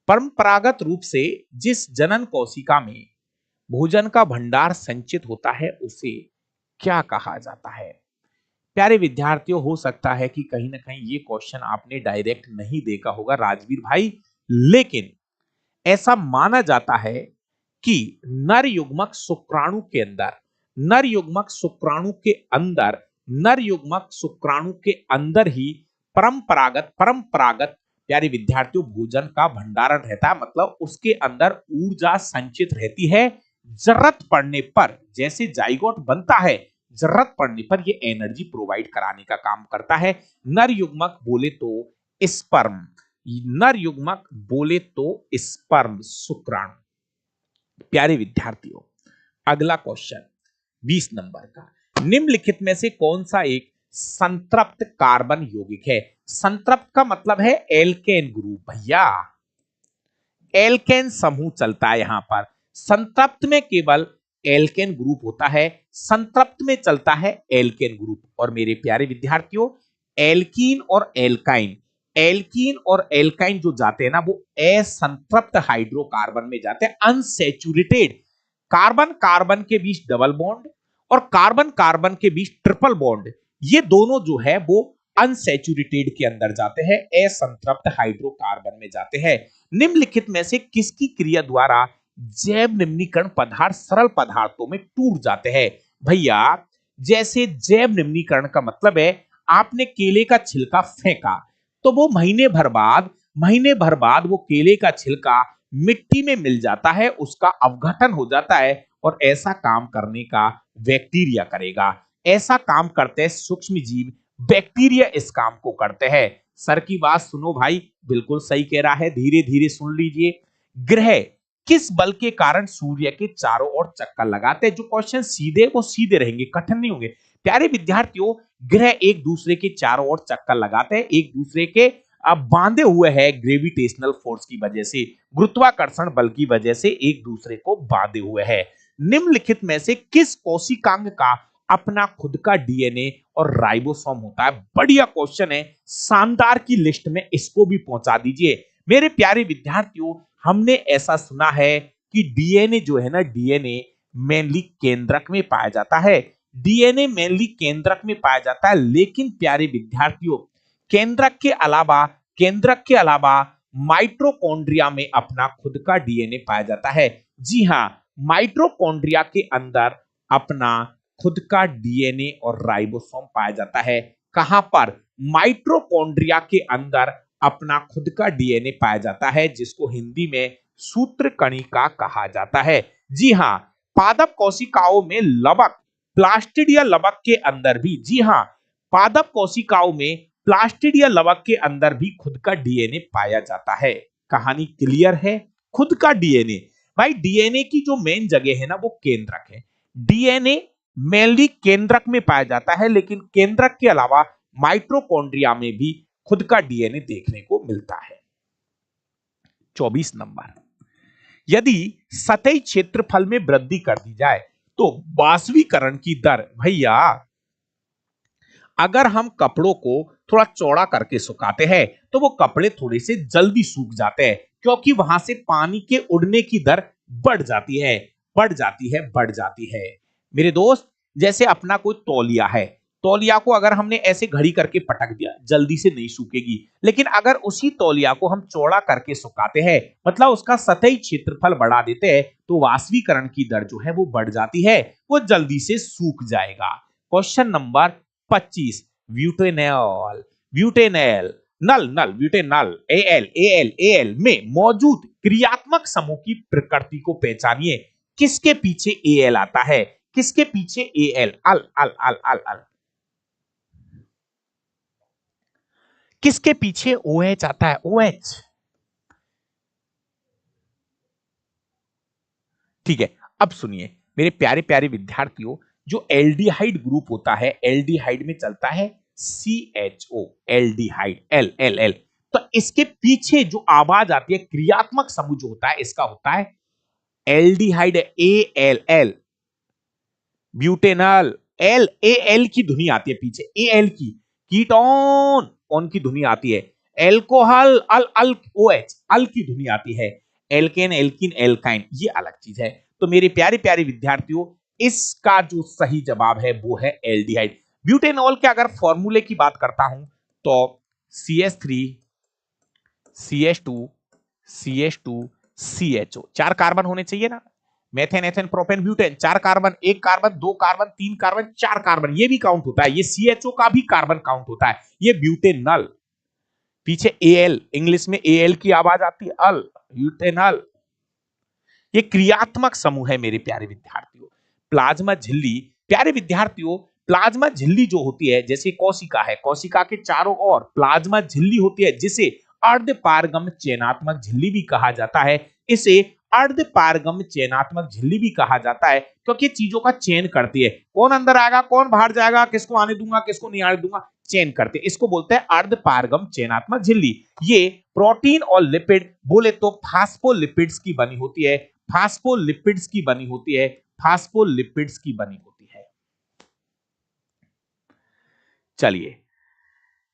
परंपरागत रूप से जिस जनन कोशिका में भोजन का भंडार संचित होता है उसे क्या कहा जाता है। प्यारे विद्यार्थियों, हो सकता है कि कहीं ना कहीं ये क्वेश्चन आपने डायरेक्ट नहीं देखा होगा राजवीर भाई, लेकिन ऐसा माना जाता है कि नर युग्मक शुक्राणु के अंदर, नर युग्मक शुक्राणु के अंदर, नर युग्मक शुक्राणु के अंदर ही परंपरागत परंपरागत प्यारे विद्यार्थियों भोजन का भंडारण रहता है, मतलब उसके अंदर ऊर्जा संचित रहती है। जरूरत पड़ने पर, जैसे जाइगोट बनता है, जरूरत पड़ने पर ये एनर्जी प्रोवाइड कराने का काम करता है। नर युग्मक बोले तो स्पर्म, नर युग्मक बोले तो स्पर्म, शुक्राणु। प्यारे विद्यार्थियों, अगला क्वेश्चन 20 नंबर का, निम्नलिखित में से कौन सा एक संतृप्त कार्बन यौगिक है। संतृप्त का मतलब है एल्केन ग्रुप, भैया एल्केन समूह चलता है यहां पर। संतृप्त में केवल एल्केन ग्रुप होता है, संतृप्त में चलता है एल्केन ग्रुप। और मेरे प्यारे विद्यार्थियों, एल्कीन और एल्काइन, एल्कीन और एल्काइन जो जाते हैं ना वो असंतृप्त हाइड्रोकार्बन में जाते हैं, अनसैचुरेटेड। कार्बन कार्बन के बीच डबल बॉन्ड और कार्बन कार्बन के बीच ट्रिपल बॉन्ड, ये दोनों जो है वो अनसैचुरेटेड के अंदर जाते हैं, असंतृप्त हाइड्रोकार्बन में जाते हैं। निम्नलिखित में से किसकी क्रिया द्वारा जैव निम्नीकरण पदार्थ सरल पदार्थों में टूट जाते हैं। भैया जैसे जैव निम्नीकरण का मतलब है आपने केले का छिलका फेंका तो वो महीने भर बाद वो केले का छिलका मिट्टी में मिल जाता है, उसका अवघटन हो जाता है, और ऐसा काम करने का बैक्टीरिया करेगा। ऐसा काम करते हैं सूक्ष्म जीव, बैक्टीरिया इस काम को करते हैं। सर की बात सुनो भाई, बिल्कुल सही कह रहा है, धीरे धीरे सुन लीजिए। ग्रह किस बल के कारण सूर्य के चारों ओर चक्कर लगाते हैं। जो क्वेश्चन सीधे वो सीधे रहेंगे, कठिन नहीं होंगे। प्यारे विद्यार्थियों, ग्रह एक दूसरे के चारों ओर चक्कर लगाते हैं, एक दूसरे के बांधे हुए हैं ग्रेविटेशनल फोर्स की वजह से, गुरुत्वाकर्षण बल की वजह से एक दूसरे को बांधे हुए हैं। निम्नलिखित में से किस कोशिकांग का अपना खुद का डीएनए और राइबोसोम होता है। बढ़िया क्वेश्चन है, शानदार की लिस्ट में इसको भी पहुंचा दीजिए। मेरे प्यारे विद्यार्थियों, हमने ऐसा सुना है कि डीएनए जो है ना, डीएनए मेनली केंद्रक में पाया जाता है, डीएनए मेनली केंद्रक में पाया जाता है। लेकिन प्यारे विद्यार्थियों, केंद्रक के अलावा माइटोकॉन्ड्रिया में अपना खुद का डीएनए पाया जाता है। जी हां, माइटोकॉन्ड्रिया के अंदर अपना खुद का डीएनए और राइबोसोम पाया जाता है। कहां पर? माइटोकॉन्ड्रिया के अंदर अपना खुद का डीएनए पाया जाता है, जिसको हिंदी में सूत्रकणिका कहा जाता है। जी हां, पादप कोशिकाओं में लवक, प्लास्टिडिया लवक के अंदर भी, जी हां, पादप कोशिकाओं में प्लास्टिडिया लवक के अंदर भी खुद का डीएनए पाया जाता है। कहानी क्लियर है? खुद का डीएनए, भाई डीएनए की जो मेन जगह है ना वो केंद्रक है। डीएनए मेनली केंद्रक में पाया जाता है, लेकिन केंद्रक के अलावा माइटोकॉन्ड्रिया में भी खुद का डीएनए देखने को मिलता है। 24 नंबर, यदि सतही क्षेत्रफल में वृद्धि कर दी जाए तो वाष्पीकरण की दर, भैया अगर हम कपड़ों को थोड़ा चौड़ा करके सुखाते हैं तो वो कपड़े थोड़े से जल्दी सूख जाते हैं, क्योंकि वहां से पानी के उड़ने की दर बढ़ जाती है, बढ़ जाती है, बढ़ जाती है। मेरे दोस्त, जैसे अपना कोई तौलिया है, तौलिया को अगर हमने ऐसे घड़ी करके पटक दिया, जल्दी से नहीं सूखेगी। लेकिन अगर उसी तौलिया को हम चौड़ा करके सुखाते हैं, मतलब उसका सतही क्षेत्रफल बढ़ा देते हैं, तो वाष्पीकरण की दर जो है वो बढ़ जाती है, वो जल्दी से सूख जाएगा। क्वेश्चन नंबर 25, ब्यूटेनॉल, ब्यूटेनॉल, नल नल ब्यूटेनॉल, एल एल एल में मौजूद क्रियात्मक समूह की प्रकृति को पहचानिए। किसके पीछे एल आता है? किसके पीछे एल? अल अल अल अल अल। किसके पीछे OH आता है? OH। ठीक है, अब सुनिए मेरे प्यारे प्यारे विद्यार्थियों, जो एल्डिहाइड ग्रुप होता है, एल्डिहाइड में चलता है CHO, aldehyde, L L L. तो इसके पीछे जो आवाज आती है, क्रियात्मक समूह जो होता है, इसका होता है एल्डिहाइड, ALL, ब्यूटेनॉल, एल की ध्वनि आती है पीछे, एल की। कीटोन, ऑन की ध्वनि आती है। एल्कोहल, अल अल OH, अल की ध्वनि आती है। एल्केन, एल्किन, एल्काइन, ये अलग चीज है। तो मेरे प्यारे प्यारे विद्यार्थियों, इसका जो सही जवाब है वो है एल्डिहाइड। ब्यूटेनॉल के अगर फॉर्मूले की बात करता हूं तो CH3 CH2 CH2 CHO, 4 carbon होने चाहिए ना। Methane, ethane, propane, butane, 4 carbon, 1 carbon, 2 carbon, 3 carbon, 4 carbon, ये भी काउंट होता है। ये CHO का भी कार्बन काउंट होता है। ये ब्यूटेनॉल, पीछे AL, इंग्लिश में AL की आवाज आती है, अल, ब्यूटेनॉल। ये क्रियात्मक समूह है मेरे प्यारे विद्यार्थियों। प्लाज्मा झिल्ली, प्यारे विद्यार्थियों, प्लाज्मा झिल्ली जो होती है, जैसे कोशिका है, कोशिका के चारों ओर प्लाज्मा झिल्ली होती है, जिसे अर्धपारगम्य चयनात्मक झिल्ली भी कहा जाता है। इसे अर्धपारगम्य चयनात्मक झिल्ली भी कहा जाता है, क्योंकि चीजों का चयन करती है, कौन अंदर आएगा, कौन बाहर जाएगा, किसको आने दूंगा, किसको नहीं आने दूंगा, चयन करते हैं। इसको बोलते हैं अर्धपारगम्य चयनात्मक झिल्ली। ये प्रोटीन और लिपिड, बोले तो फास्फोलिपिड्स की बनी होती है, फास्फोलिपिड्स की बनी होती है, फास्फोलिपिड्स की बनी होती है। चलिए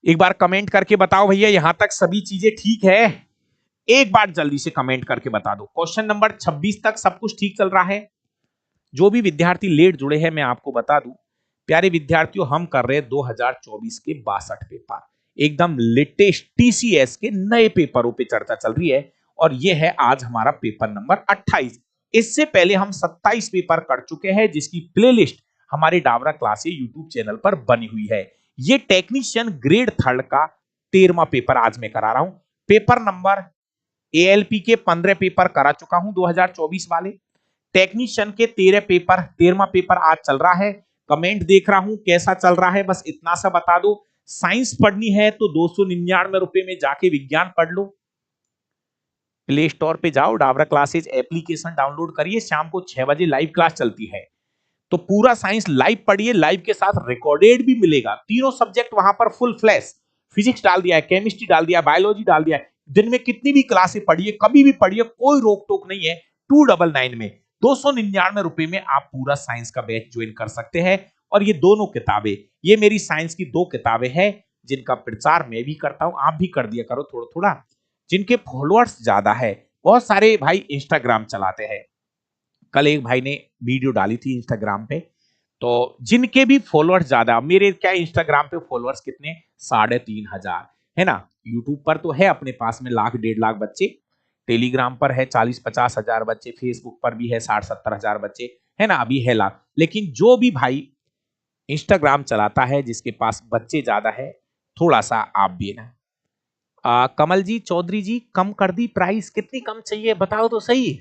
एक बार कमेंट करके बताओ भैया, यहां तक सभी चीजें ठीक है? एक बार जल्दी से कमेंट करके बता दो। क्वेश्चन नंबर 26 तक सब कुछ ठीक चल रहा है? जो भी विद्यार्थी लेट जुड़े हैं, मैं आपको बता दूं प्यारे विद्यार्थियों, हम कर रहे हैं 2024 के 62 पेपर, एकदम लेटेस्ट TCS के नए पेपरों पे चर्चा चल रही है। और ये है आज हमारा पेपर नंबर 28। इससे पहले हम 27 पेपर कर चुके हैं, जिसकी प्लेलिस्ट हमारे डावरा क्लासेस यूट्यूब चैनल पर बनी हुई है। ये टेक्नीशियन ग्रेड 3 का 13वां पेपर आज मैं करा रहा हूं। पेपर नंबर ALP के 15 पेपर करा चुका हूं 2024 वाले। टेक्नीशियन के 13 पेपर, 13वां पेपर आज चल रहा है। कमेंट देख रहा हूं कैसा चल रहा है, बस इतना सा बता दो। साइंस पढ़नी है तो 299 रुपए में जाके विज्ञान पढ़ लो। प्ले स्टोर पे जाओ, डावरा क्लासेज एप्लीकेशन डाउनलोड करिए, शाम को 6 बजे लाइव क्लास चलती है, तो पूरा साइंस लाइव पढ़िए, लाइव के साथ रिकॉर्डेड भी मिलेगा। तीनों सब्जेक्ट वहां पर फुल फ्लैश, फिजिक्स डाल दिया है, केमिस्ट्री डाल दिया है, बायोलॉजी डाल दिया है। दिन में कितनी भी क्लासें पढ़िए, कभी भी पढ़िए, कोई रोक टोक नहीं है। 299 में, 299 रुपए में आप पूरा साइंस का बैच ज्वाइन कर सकते हैं। और ये दोनों किताबें, ये मेरी साइंस की 2 किताबें हैं, जिनका प्रचार मैं भी करता हूं, आप भी कर दिया करो थोड़ा थोड़ा। जिनके फॉलोअर्स ज्यादा है, बहुत सारे भाई इंस्टाग्राम चलाते हैं, कल एक भाई ने वीडियो डाली थी इंस्टाग्राम पे, तो जिनके भी फॉलोअर्स ज्यादा, मेरे क्या इंस्टाग्राम पे फॉलोअर्स कितने, 3,500 है ना। यूट्यूब पर तो है अपने पास में 1,00,000 1,50,000 बच्चे, टेलीग्राम पर है 40-50 हजार बच्चे, फेसबुक पर भी है 60-70 हजार बच्चे, है ना, अभी है लाख। लेकिन जो भी भाई इंस्टाग्राम चलाता है, जिसके पास बच्चे ज्यादा है, थोड़ा सा आप भी ना, कमल जी, चौधरी जी, कम कर दी प्राइस, कितनी कम चाहिए बताओ तो सही।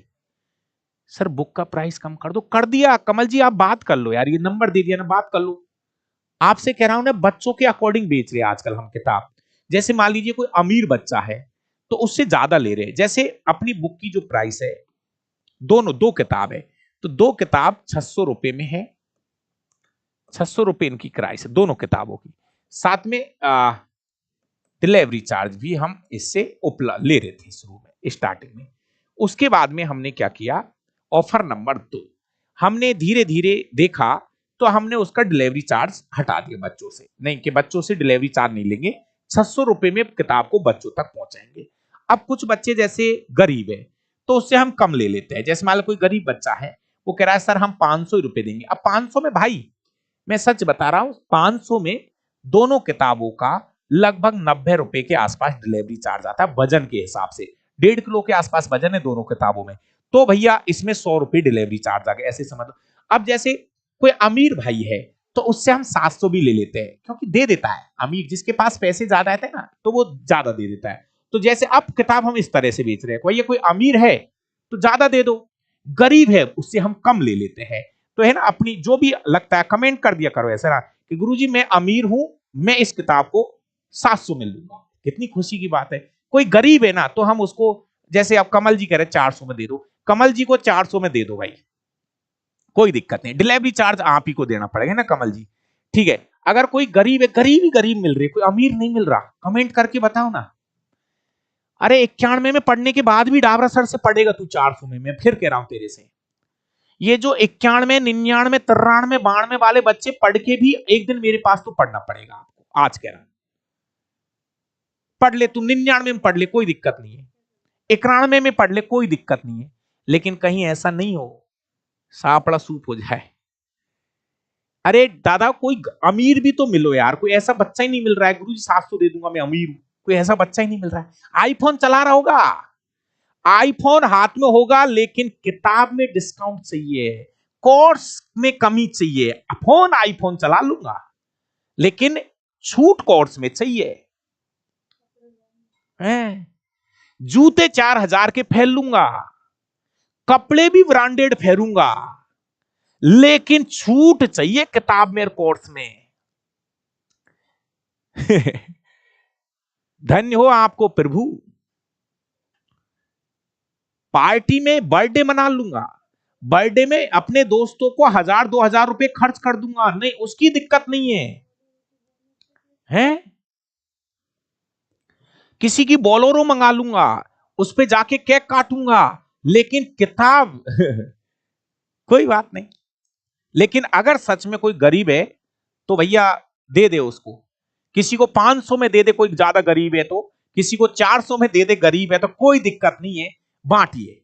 सर बुक का प्राइस कम कर दो, कर दिया। कमल जी आप बात कर लो यार, ये नंबर दे दिया ना, बात कर लो। आपसे कह रहा हूं ना, बच्चों के अकॉर्डिंग बेच रहे हैं आजकल हम किताब। जैसे मान लीजिए कोई अमीर बच्चा है तो उससे ज्यादा ले रहे हैं। जैसे अपनी बुक की जो प्राइस है, दोनों 2 किताब है, तो 2 किताब 600 रुपए में है, 600 रुपए इनकी प्राइस है दोनों किताबों की। साथ में डिलीवरी चार्ज भी हम इससे उपलब्ध ले रहे थे शुरू में, स्टार्टिंग में। उसके बाद में हमने क्या किया, ऑफर नंबर 2 हमने धीरे धीरे देखा, तो हमने उसका डिलीवरी चार्ज हटा दिया बच्चों से, नहीं कि बच्चों से डिलीवरी चार्ज नहीं लेंगे, 600 रुपए में किताब को बच्चों तक पहुंचाएंगे। अब कुछ बच्चे जैसे गरीब है तो उससे हम कम ले लेते हैं। जैसे मान लो कोई गरीब बच्चा है, वो कह रहा है सर हम 500 रुपए देंगे। अब 500 में भाई मैं सच बता रहा हूं, 500 में दोनों किताबों का लगभग 90 रुपए के आसपास डिलीवरी चार्ज आता है वजन के हिसाब से। 1.5 किलो के आसपास वजन है दोनों किताबों में, तो भैया इसमें 100 रुपए डिलीवरी चार्ज आ गए, ऐसे समझ लो। अब जैसे कोई अमीर भाई है तो उससे हम 700 भी ले लेते हैं, क्योंकि दे देता है अमीर, जिसके पास पैसे ज्यादा रहते हैं ना तो वो ज्यादा दे देता है। तो जैसे अब किताब हम इस तरह से बेच रहे हैं, कोई अमीर है तो ज्यादा दे दो, गरीब है उससे हम कम ले लेते हैं। तो है ना, अपनी जो भी लगता है कमेंट कर दिया करो ऐसा ना कि गुरुजी मैं अमीर हूं, मैं इस किताब को 700 में लूंगा। कितनी खुशी की बात है। कोई गरीब है ना तो हम उसको, जैसे अब कमल जी कह रहे 400 में दे दो, कमल जी को 400 में दे दो भाई, कोई दिक्कत नहीं, डिलीवरी चार्ज आप ही को देना पड़ेगा ना कमल जी, ठीक है। अगर कोई गरीब है, गरीब ही गरीब मिल रही है, कोई अमीर नहीं मिल रहा, कमेंट करके बताओ ना। अरे 91 में पढ़ने के बाद भी डाबरा सर से पढ़ेगा तू 400 में, मैं फिर कह रहा हूं तेरे से। ये जो 91, 99, 93, 92 वाले बच्चे पढ़ के भी एक दिन मेरे पास तो पढ़ना पड़ेगा आपको, आज कह रहा हूं। पढ़ ले तू 99 में पढ़ ले, कोई दिक्कत नहीं है, 91 में पढ़ ले, कोई दिक्कत नहीं है, लेकिन कहीं ऐसा नहीं हो सापड़ा सूप हो जाए। अरे दादा कोई अमीर भी तो मिलो यार, कोई ऐसा बच्चा ही नहीं मिल रहा है गुरुजी 700 दे दूंगा मैं अमीर हूं, कोई ऐसा बच्चा ही नहीं मिल रहा है। आईफोन चला रहा होगा, आईफोन हाथ में होगा, लेकिन किताब में डिस्काउंट चाहिए, कोर्स में कमी चाहिए। फोन आईफोन चला लूंगा लेकिन छूट कोर्स में चाहिए है। जूते 4000 के फेर लूंगा, कपड़े भी ब्रांडेड फेरूंगा, लेकिन छूट चाहिए किताब में कोर्स में। धन्य हो आपको प्रभु। पार्टी में बर्थडे मना लूंगा, बर्थडे में अपने दोस्तों को 1000-2000 रुपए खर्च कर दूंगा, नहीं उसकी दिक्कत नहीं है, हैं? किसी की बोलोरो मंगा लूंगा, उस पे जाके केक काटूंगा, लेकिन किताब कोई बात नहीं। लेकिन अगर सच में कोई गरीब है तो भैया दे दे उसको, किसी को 500 में दे दे, कोई ज्यादा गरीब है तो, किसी को 400 में दे दे, गरीब है तो कोई दिक्कत नहीं है, बांटिए,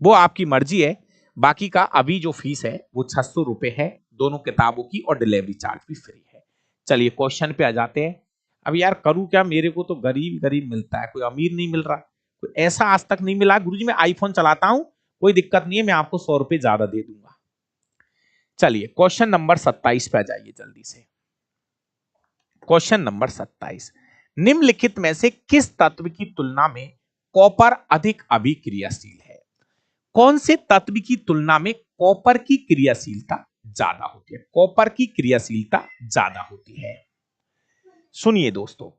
वो आपकी मर्जी है। बाकी का अभी जो फीस है वो 600 रुपए है दोनों किताबों की, और डिलीवरी चार्ज भी फ्री है। चलिए क्वेश्चन पे आ जाते हैं। अब यार करूं क्या, मेरे को तो गरीब गरीब मिलता है, कोई अमीर नहीं मिल रहा, कोई ऐसा आज तक नहीं मिला गुरुजी मैं आईफोन चलाता हूं, कोई दिक्कत नहीं है, मैं आपको 100 रुपए ज्यादा दे दूंगा। चलिए क्वेश्चन नंबर 27 पे आ जाइए जल्दी से। क्वेश्चन नंबर 27, निम्नलिखित में से किस तत्व की तुलना में कॉपर अधिक अभिक्रियाशील है? कौन से तत्व की तुलना में कॉपर की क्रियाशीलता ज्यादा होती है? कॉपर की क्रियाशीलता ज्यादा होती है। सुनिए दोस्तों,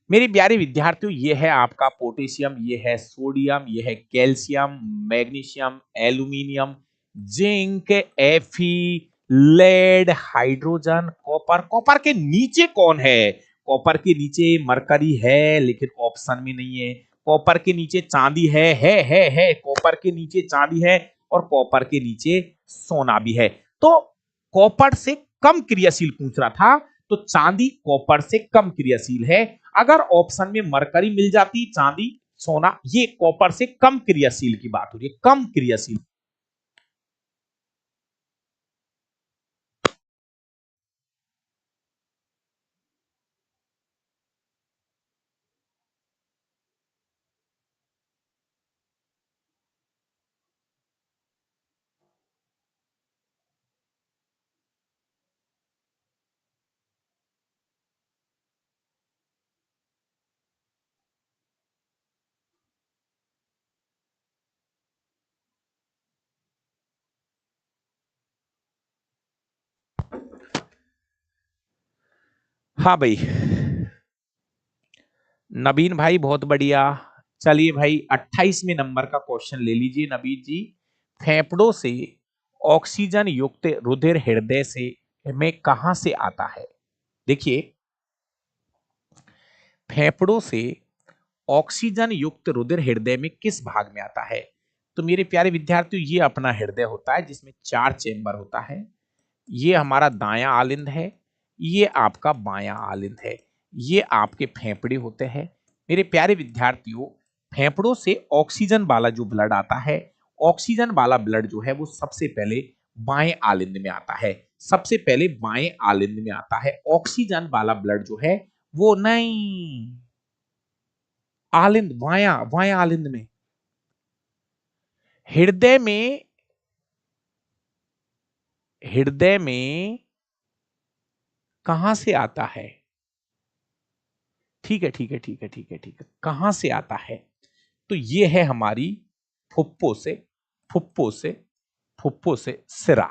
मेरे प्यारे विद्यार्थियों, ये है आपका पोटेशियम, ये है सोडियम, ये है कैल्शियम, मैग्नीशियम, एल्यूमिनियम, जिंक, एफी, लेड, हाइड्रोजन, कॉपर। कॉपर के नीचे कौन है? कॉपर के नीचे मरकरी है, लेकिन ऑप्शन में नहीं है। कॉपर के नीचे चांदी है, कॉपर के नीचे चांदी है, और कॉपर के नीचे सोना भी है। तो कॉपर से कम क्रियाशील पूछ रहा था, तो चांदी कॉपर से कम क्रियाशील है। अगर ऑप्शन में मरकरी मिल जाती, चांदी, सोना, ये कॉपर से कम क्रियाशील की बात हो रही है, कम क्रियाशील। हाँ भाई, नवीन भाई बहुत बढ़िया। चलिए भाई 28वें नंबर का क्वेश्चन ले लीजिए नवीन जी। फेफड़ों से ऑक्सीजन युक्त रुधिर हृदय से में कहां से आता है? देखिए, फेफड़ों से ऑक्सीजन युक्त रुधिर हृदय में किस भाग में आता है? तो मेरे प्यारे विद्यार्थियों, ये अपना हृदय होता है जिसमें 4 चेंबर होता है। ये हमारा दायां आलिंद है, ये आपका बायां आलिंद है। ये आपके फेफड़े होते हैं। मेरे प्यारे विद्यार्थियों, फेफड़ों से ऑक्सीजन वाला जो ब्लड आता है, ऑक्सीजन वाला ब्लड जो है वो सबसे पहले बाएं आलिंद में आता है, सबसे पहले बाएं आलिंद में आता है। ऑक्सीजन वाला ब्लड जो है वो नहीं, आलिंद बाया बाया आलिंद में। हृदय में, हृदय में कहां से आता है? ठीक है ठीक है ठीक है ठीक है ठीक है, कहां से आता है? तो ये है हमारी फुप्पो से, फुप्पो से, फुप्पो से सिरा।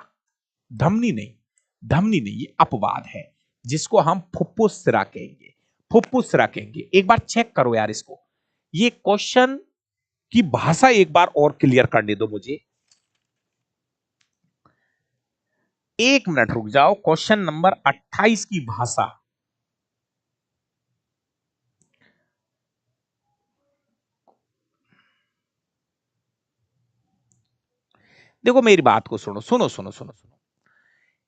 धमनी नहीं, धमनी नहीं, ये अपवाद है जिसको हम फुफ्फुस सिरा कहेंगे, फुफ्फुस सिरा कहेंगे। एक बार चेक करो यार इसको, ये क्वेश्चन की भाषा एक बार और क्लियर करने दो मुझे। एक मिनट रुक जाओ, क्वेश्चन नंबर 28 की भाषा। देखो मेरी बात को सुनो सुनो सुनो सुनो सुनो,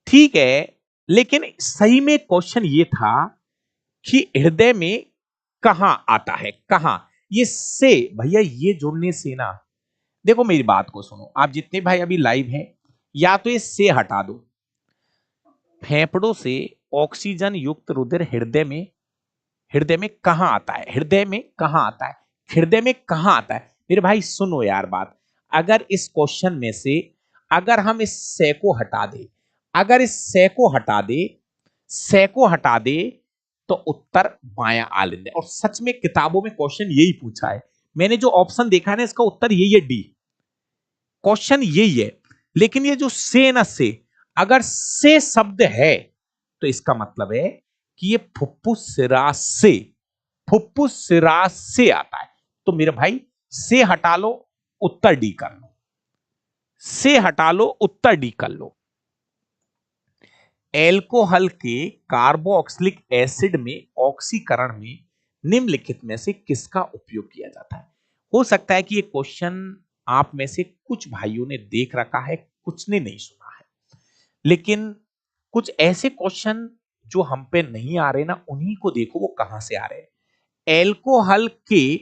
ठीक है, लेकिन सही में क्वेश्चन ये था कि हृदय में कहां आता है, कहां? ये से भैया, ये जुड़ने से ना, देखो मेरी बात को सुनो, आप जितने भाई अभी लाइव हैं, या तो ये से हटा दो। फेफड़ों से ऑक्सीजन युक्त रुधिर हृदय में, हृदय में कहां आता है? हृदय में कहां आता है? हृदय में कहां आता है? मेरे भाई सुनो यार बात, अगर इस क्वेश्चन में से अगर हम इस से को हटा दे, अगर इस से को हटा दे, से को हटा दे, तो उत्तर बायां आलिंद है। और सच में किताबों में क्वेश्चन यही पूछा है, मैंने जो ऑप्शन देखा है ना, इसका उत्तर यही है, डी। क्वेश्चन यही है। लेकिन ये जो से न से, अगर से शब्द है तो इसका मतलब है कि ये फुफ्फुस सिरा से, फुफ्फुस सिरा से आता है। तो मेरे भाई से हटा लो, उत्तर डी कर लो, से हटा लो, उत्तर डी कर लो। एल्कोहल के कार्बोक्सिलिक एसिड में ऑक्सीकरण में निम्नलिखित में से किसका उपयोग किया जाता है? हो सकता है कि ये क्वेश्चन आप में से कुछ भाइयों ने देख रखा है, कुछ ने नहीं सुना है, लेकिन कुछ ऐसे क्वेश्चन जो हम पे नहीं आ रहे ना, उन्हीं को देखो वो कहां से आ रहे हैं। एल्कोहल के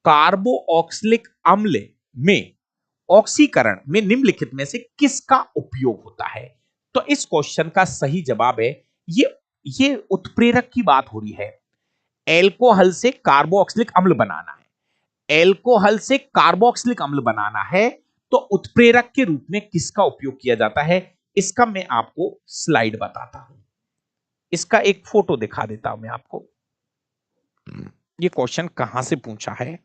कार्बोक्सिलिक अम्ल में ऑक्सीकरण में निम्नलिखित में से किसका उपयोग होता है? तो इस क्वेश्चन का सही जवाब है, ये उत्प्रेरक की बात हो रही है। एल्कोहल से कार्बोक्सिलिक अम्ल बनाना है, एल्कोहल से कार्बोक्सिलिक अम्ल बनाना है, तो उत्प्रेरक के रूप में किसका उपयोग किया जाता है? इसका मैं आपको स्लाइड बताता हूं, इसका एक फोटो दिखा देता हूं मैं आपको। ये क्वेश्चन कहां से पूछा है?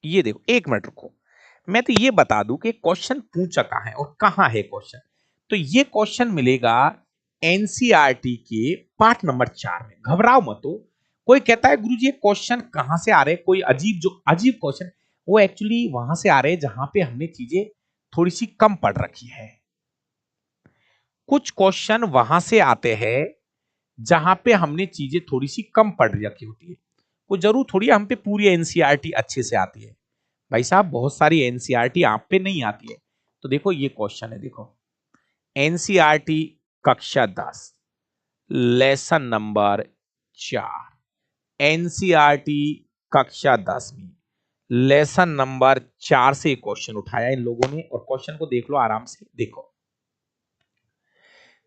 ये देखो, एक मिनट रुको, मैं तो ये बता दूं कि क्वेश्चन पूछा कहां है और कहां है क्वेश्चन। तो ये क्वेश्चन मिलेगा एनसीईआरटी के पाठ नंबर 4 में। घबराओ मत हो। कोई कहता है गुरुजी ये क्वेश्चन कहां से आ रहे हैं, कोई अजीब, जो अजीब क्वेश्चन, वो एक्चुअली वहां से आ रहे हैं जहां पे हमने चीजें थोड़ी सी कम पढ़ रखी है। कुछ क्वेश्चन वहां से आते हैं जहां पे हमने चीजें थोड़ी सी कम पढ़ रखी होती है। वो जरूर थोड़ी हम पे पूरी एनसीईआरटी अच्छे से आती है भाई साहब, बहुत सारी एनसीईआरटी आप पे नहीं आती है। तो देखो ये क्वेश्चन है, देखो एनसीईआरटी कक्षा 10 लेसन नंबर 4, एनसीईआरटी कक्षा 10 में लेसन नंबर 4 से क्वेश्चन उठाया इन लोगों ने, और क्वेश्चन को देख लो आराम से। देखो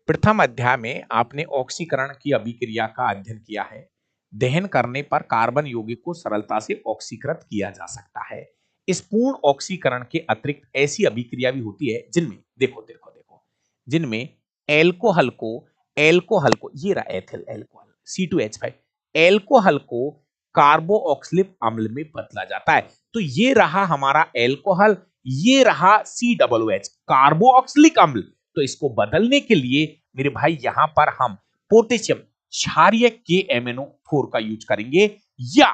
प्रथम अध्याय में आपने ऑक्सीकरण की अभिक्रिया का अध्ययन किया है। दहन करने पर कार्बन यौगिक को सरलता से ऑक्सीकृत किया जा सकता है। इस पूर्ण ऑक्सीकरण के अतिरिक्त ऐसी अभिक्रिया भी होती है जिनमें, देखो देखो देखो, जिनमें एल्कोहल को ये रहा एथिल एल्कोहल C2H5, एल्कोहल को कार्बोक्सिलिक अम्ल में बदला जाता है। तो ये रहा हमारा एल्कोहल, ये रहा COOH कार्बोक्सिलिक अम्ल। तो इसको बदलने के लिए मेरे भाई यहां पर हम पोटेशियम क्षारीय KMnO4 का यूज करेंगे, या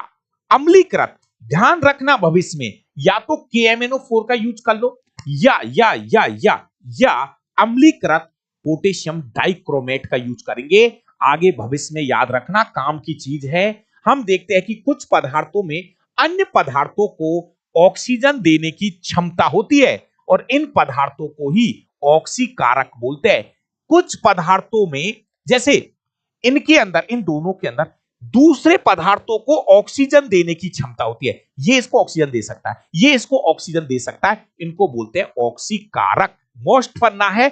अम्लीकृत, ध्यान रखना भविष्य में, या तो KMnO4 का यूज कर लो, या अम्लीकृत पोटेशियम डाइक्रोमेट का यूज करेंगे। आगे भविष्य में याद रखना काम की चीज है। हम देखते हैं कि कुछ पदार्थों में अन्य पदार्थों को ऑक्सीजन देने की क्षमता होती है और इन पदार्थों को ही ऑक्सीकारक बोलते हैं। कुछ पदार्थों में, जैसे इनके अंदर, इन दोनों के अंदर दूसरे पदार्थों को ऑक्सीजन देने की क्षमता होती है। ये इसको ऑक्सीजन दे सकता है, ये इसको ऑक्सीजन दे सकता है, इनको बोलते हैं ऑक्सीकारक। मोस्ट पन्ना है,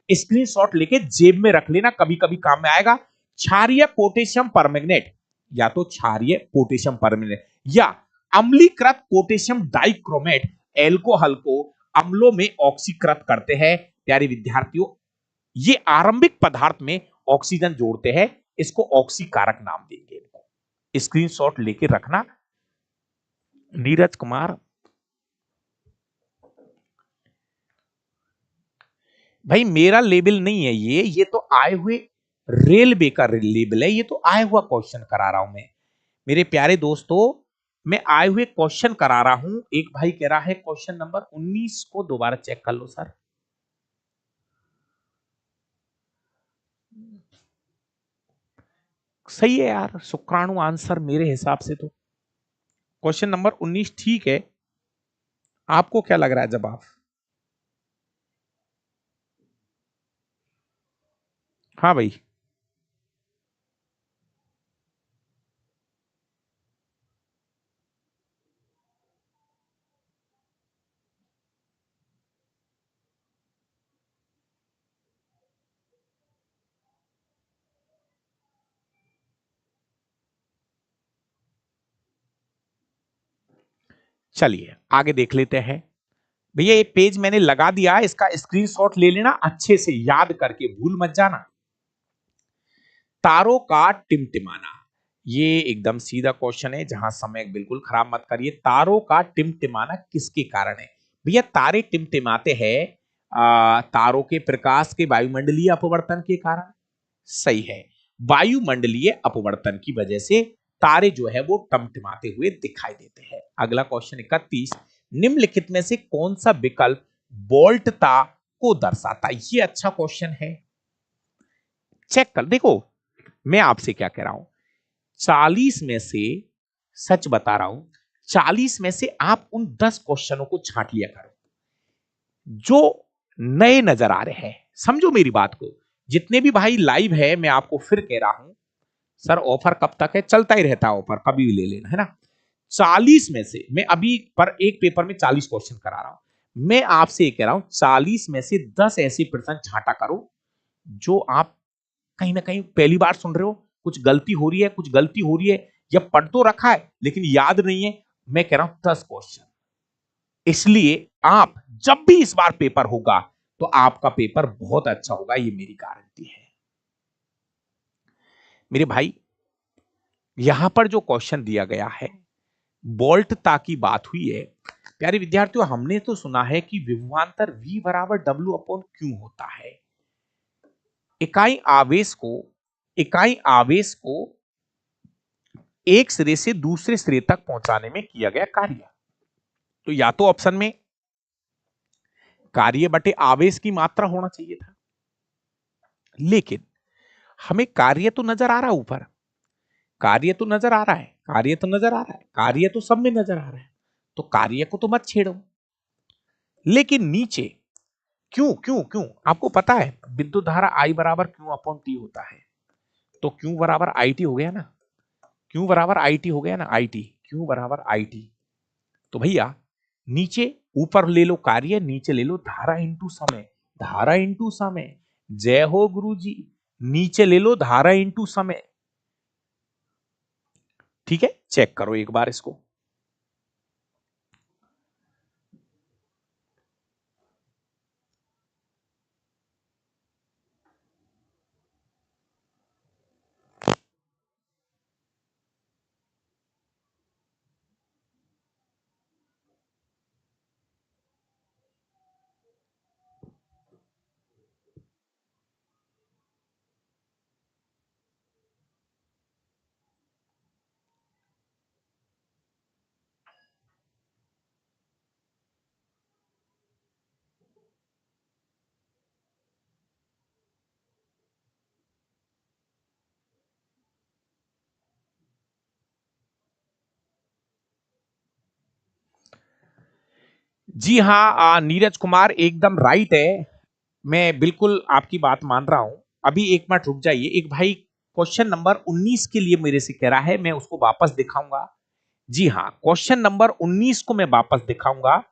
स्क्रीनशॉट लेके जेब में रख लेना, कभी कभी काम में आएगा। क्षारीय पोटेशियम परमैंगनेट, या तो क्षारीय पोटेशियम परमैंगनेट या अम्लीकृत पोटेशियम डाइक्रोमेट एल्कोहल को अम्लों में ऑक्सीकृत करते हैं। प्यारे विद्यार्थियों, ये आरंभिक पदार्थ में ऑक्सीजन जोड़ते हैं, इसको ऑक्सीकारक नाम देंगे। इनको स्क्रीनशॉट लेके रखना। नीरज कुमार, भाई मेरा लेबल नहीं है ये तो आए हुए रेलवे का लेबल है, ये तो आया हुआ क्वेश्चन करा रहा हूं मैं। मेरे प्यारे दोस्तों, मैं आए हुए क्वेश्चन करा रहा हूं। एक भाई कह रहा है क्वेश्चन नंबर 19 को दोबारा चेक कर लो सर। सही है यार, शुक्राणु आंसर मेरे हिसाब से तो क्वेश्चन नंबर 19 ठीक है। आपको क्या लग रहा है जवाब? हाँ भाई, चलिए आगे देख लेते हैं। भैया ये पेज मैंने लगा दिया, इसका स्क्रीनशॉट ले लेना, अच्छे से याद करके भूल मत जाना। तारों का टिमटिमाना, ये एकदम सीधा क्वेश्चन है, जहां समय बिल्कुल खराब मत करिए। तारों का टिमटिमाना किसके कारण है? भैया तारे टिमटिमाते हैं तारों के प्रकाश के वायुमंडलीय अपवर्तन के कारण। सही है, वायुमंडलीय अपवर्तन की वजह से तारे जो है वो टिमटिमाते हुए दिखाई देते हैं। अगला क्वेश्चन 31, निम्नलिखित में से कौन सा विकल्प बोल्टता को दर्शाता है? ये अच्छा क्वेश्चन है, चेक कर देखो। मैं आपसे क्या कह रहा हूं, 40 में से, सच बता रहा हूं, 40 में से आप उन 10 क्वेश्चनों को छांट लिया करो जो नए नजर आ रहे हैं। समझो मेरी बात को। जितने भी भाई लाइव है, मैं आपको फिर कह रहा हूं, सर ऑफर कब तक है? चलता ही रहता है ऑफर, कभी भी ले लेना, है ना। 40 में से मैं अभी पर एक पेपर में 40 क्वेश्चन करा रहा हूं। मैं आपसे ये कह रहा हूं 40 में से 10 ऐसे प्रश्न छांटा करो जो आप कहीं ना कहीं पहली बार सुन रहे हो, कुछ गलती हो रही है, कुछ गलती हो रही है, या पढ़ तो रखा है लेकिन याद नहीं है। मैं कह रहा हूं 10 क्वेश्चन। इसलिए आप जब भी इस बार पेपर होगा तो आपका पेपर बहुत अच्छा होगा, ये मेरी गारंटी है। मेरे भाई, यहां पर जो क्वेश्चन दिया गया है, बोल्टता की बात हुई है। प्यारे विद्यार्थियों, हमने तो सुना है कि विभवांतर V बराबर W अपॉन Q होता है। इकाई आवेश को इकाई आवेश को एक सिरे से दूसरे सिरे तक पहुंचाने में किया गया कार्य। तो या तो ऑप्शन में कार्य बटे आवेश की मात्रा होना चाहिए था, लेकिन हमें कार्य तो नजर आ रहा है ऊपर, कार्य तो नजर आ रहा है, कार्य तो नजर आ रहा है, कार्य तो सब में नजर आ रहा है, तो कार्य को तो मत छेड़ो। लेकिन नीचे क्यों क्यों क्यों आपको पता है विद्युत धारा I बराबर Q अपॉन T होता है, तो Q बराबर IT हो गया ना, Q बराबर IT हो गया ना, IT, Q बराबर IT। तो भैया नीचे, ऊपर ले लो कार्य, नीचे ले लो धारा इंटू समय, धारा इंटू समय। जय हो गुरु जी, नीचे ले लो धारा इंटू समय। ठीक है, चेक करो एक बार इसको। जी हाँ, नीरज कुमार एकदम राइट है। मैं बिल्कुल आपकी बात मान रहा हूं। अभी एक मिनट रुक जाइए। एक भाई क्वेश्चन नंबर 19 के लिए मेरे से कह रहा है, मैं उसको वापस दिखाऊंगा। जी हाँ, क्वेश्चन नंबर 19 को मैं वापस दिखाऊंगा।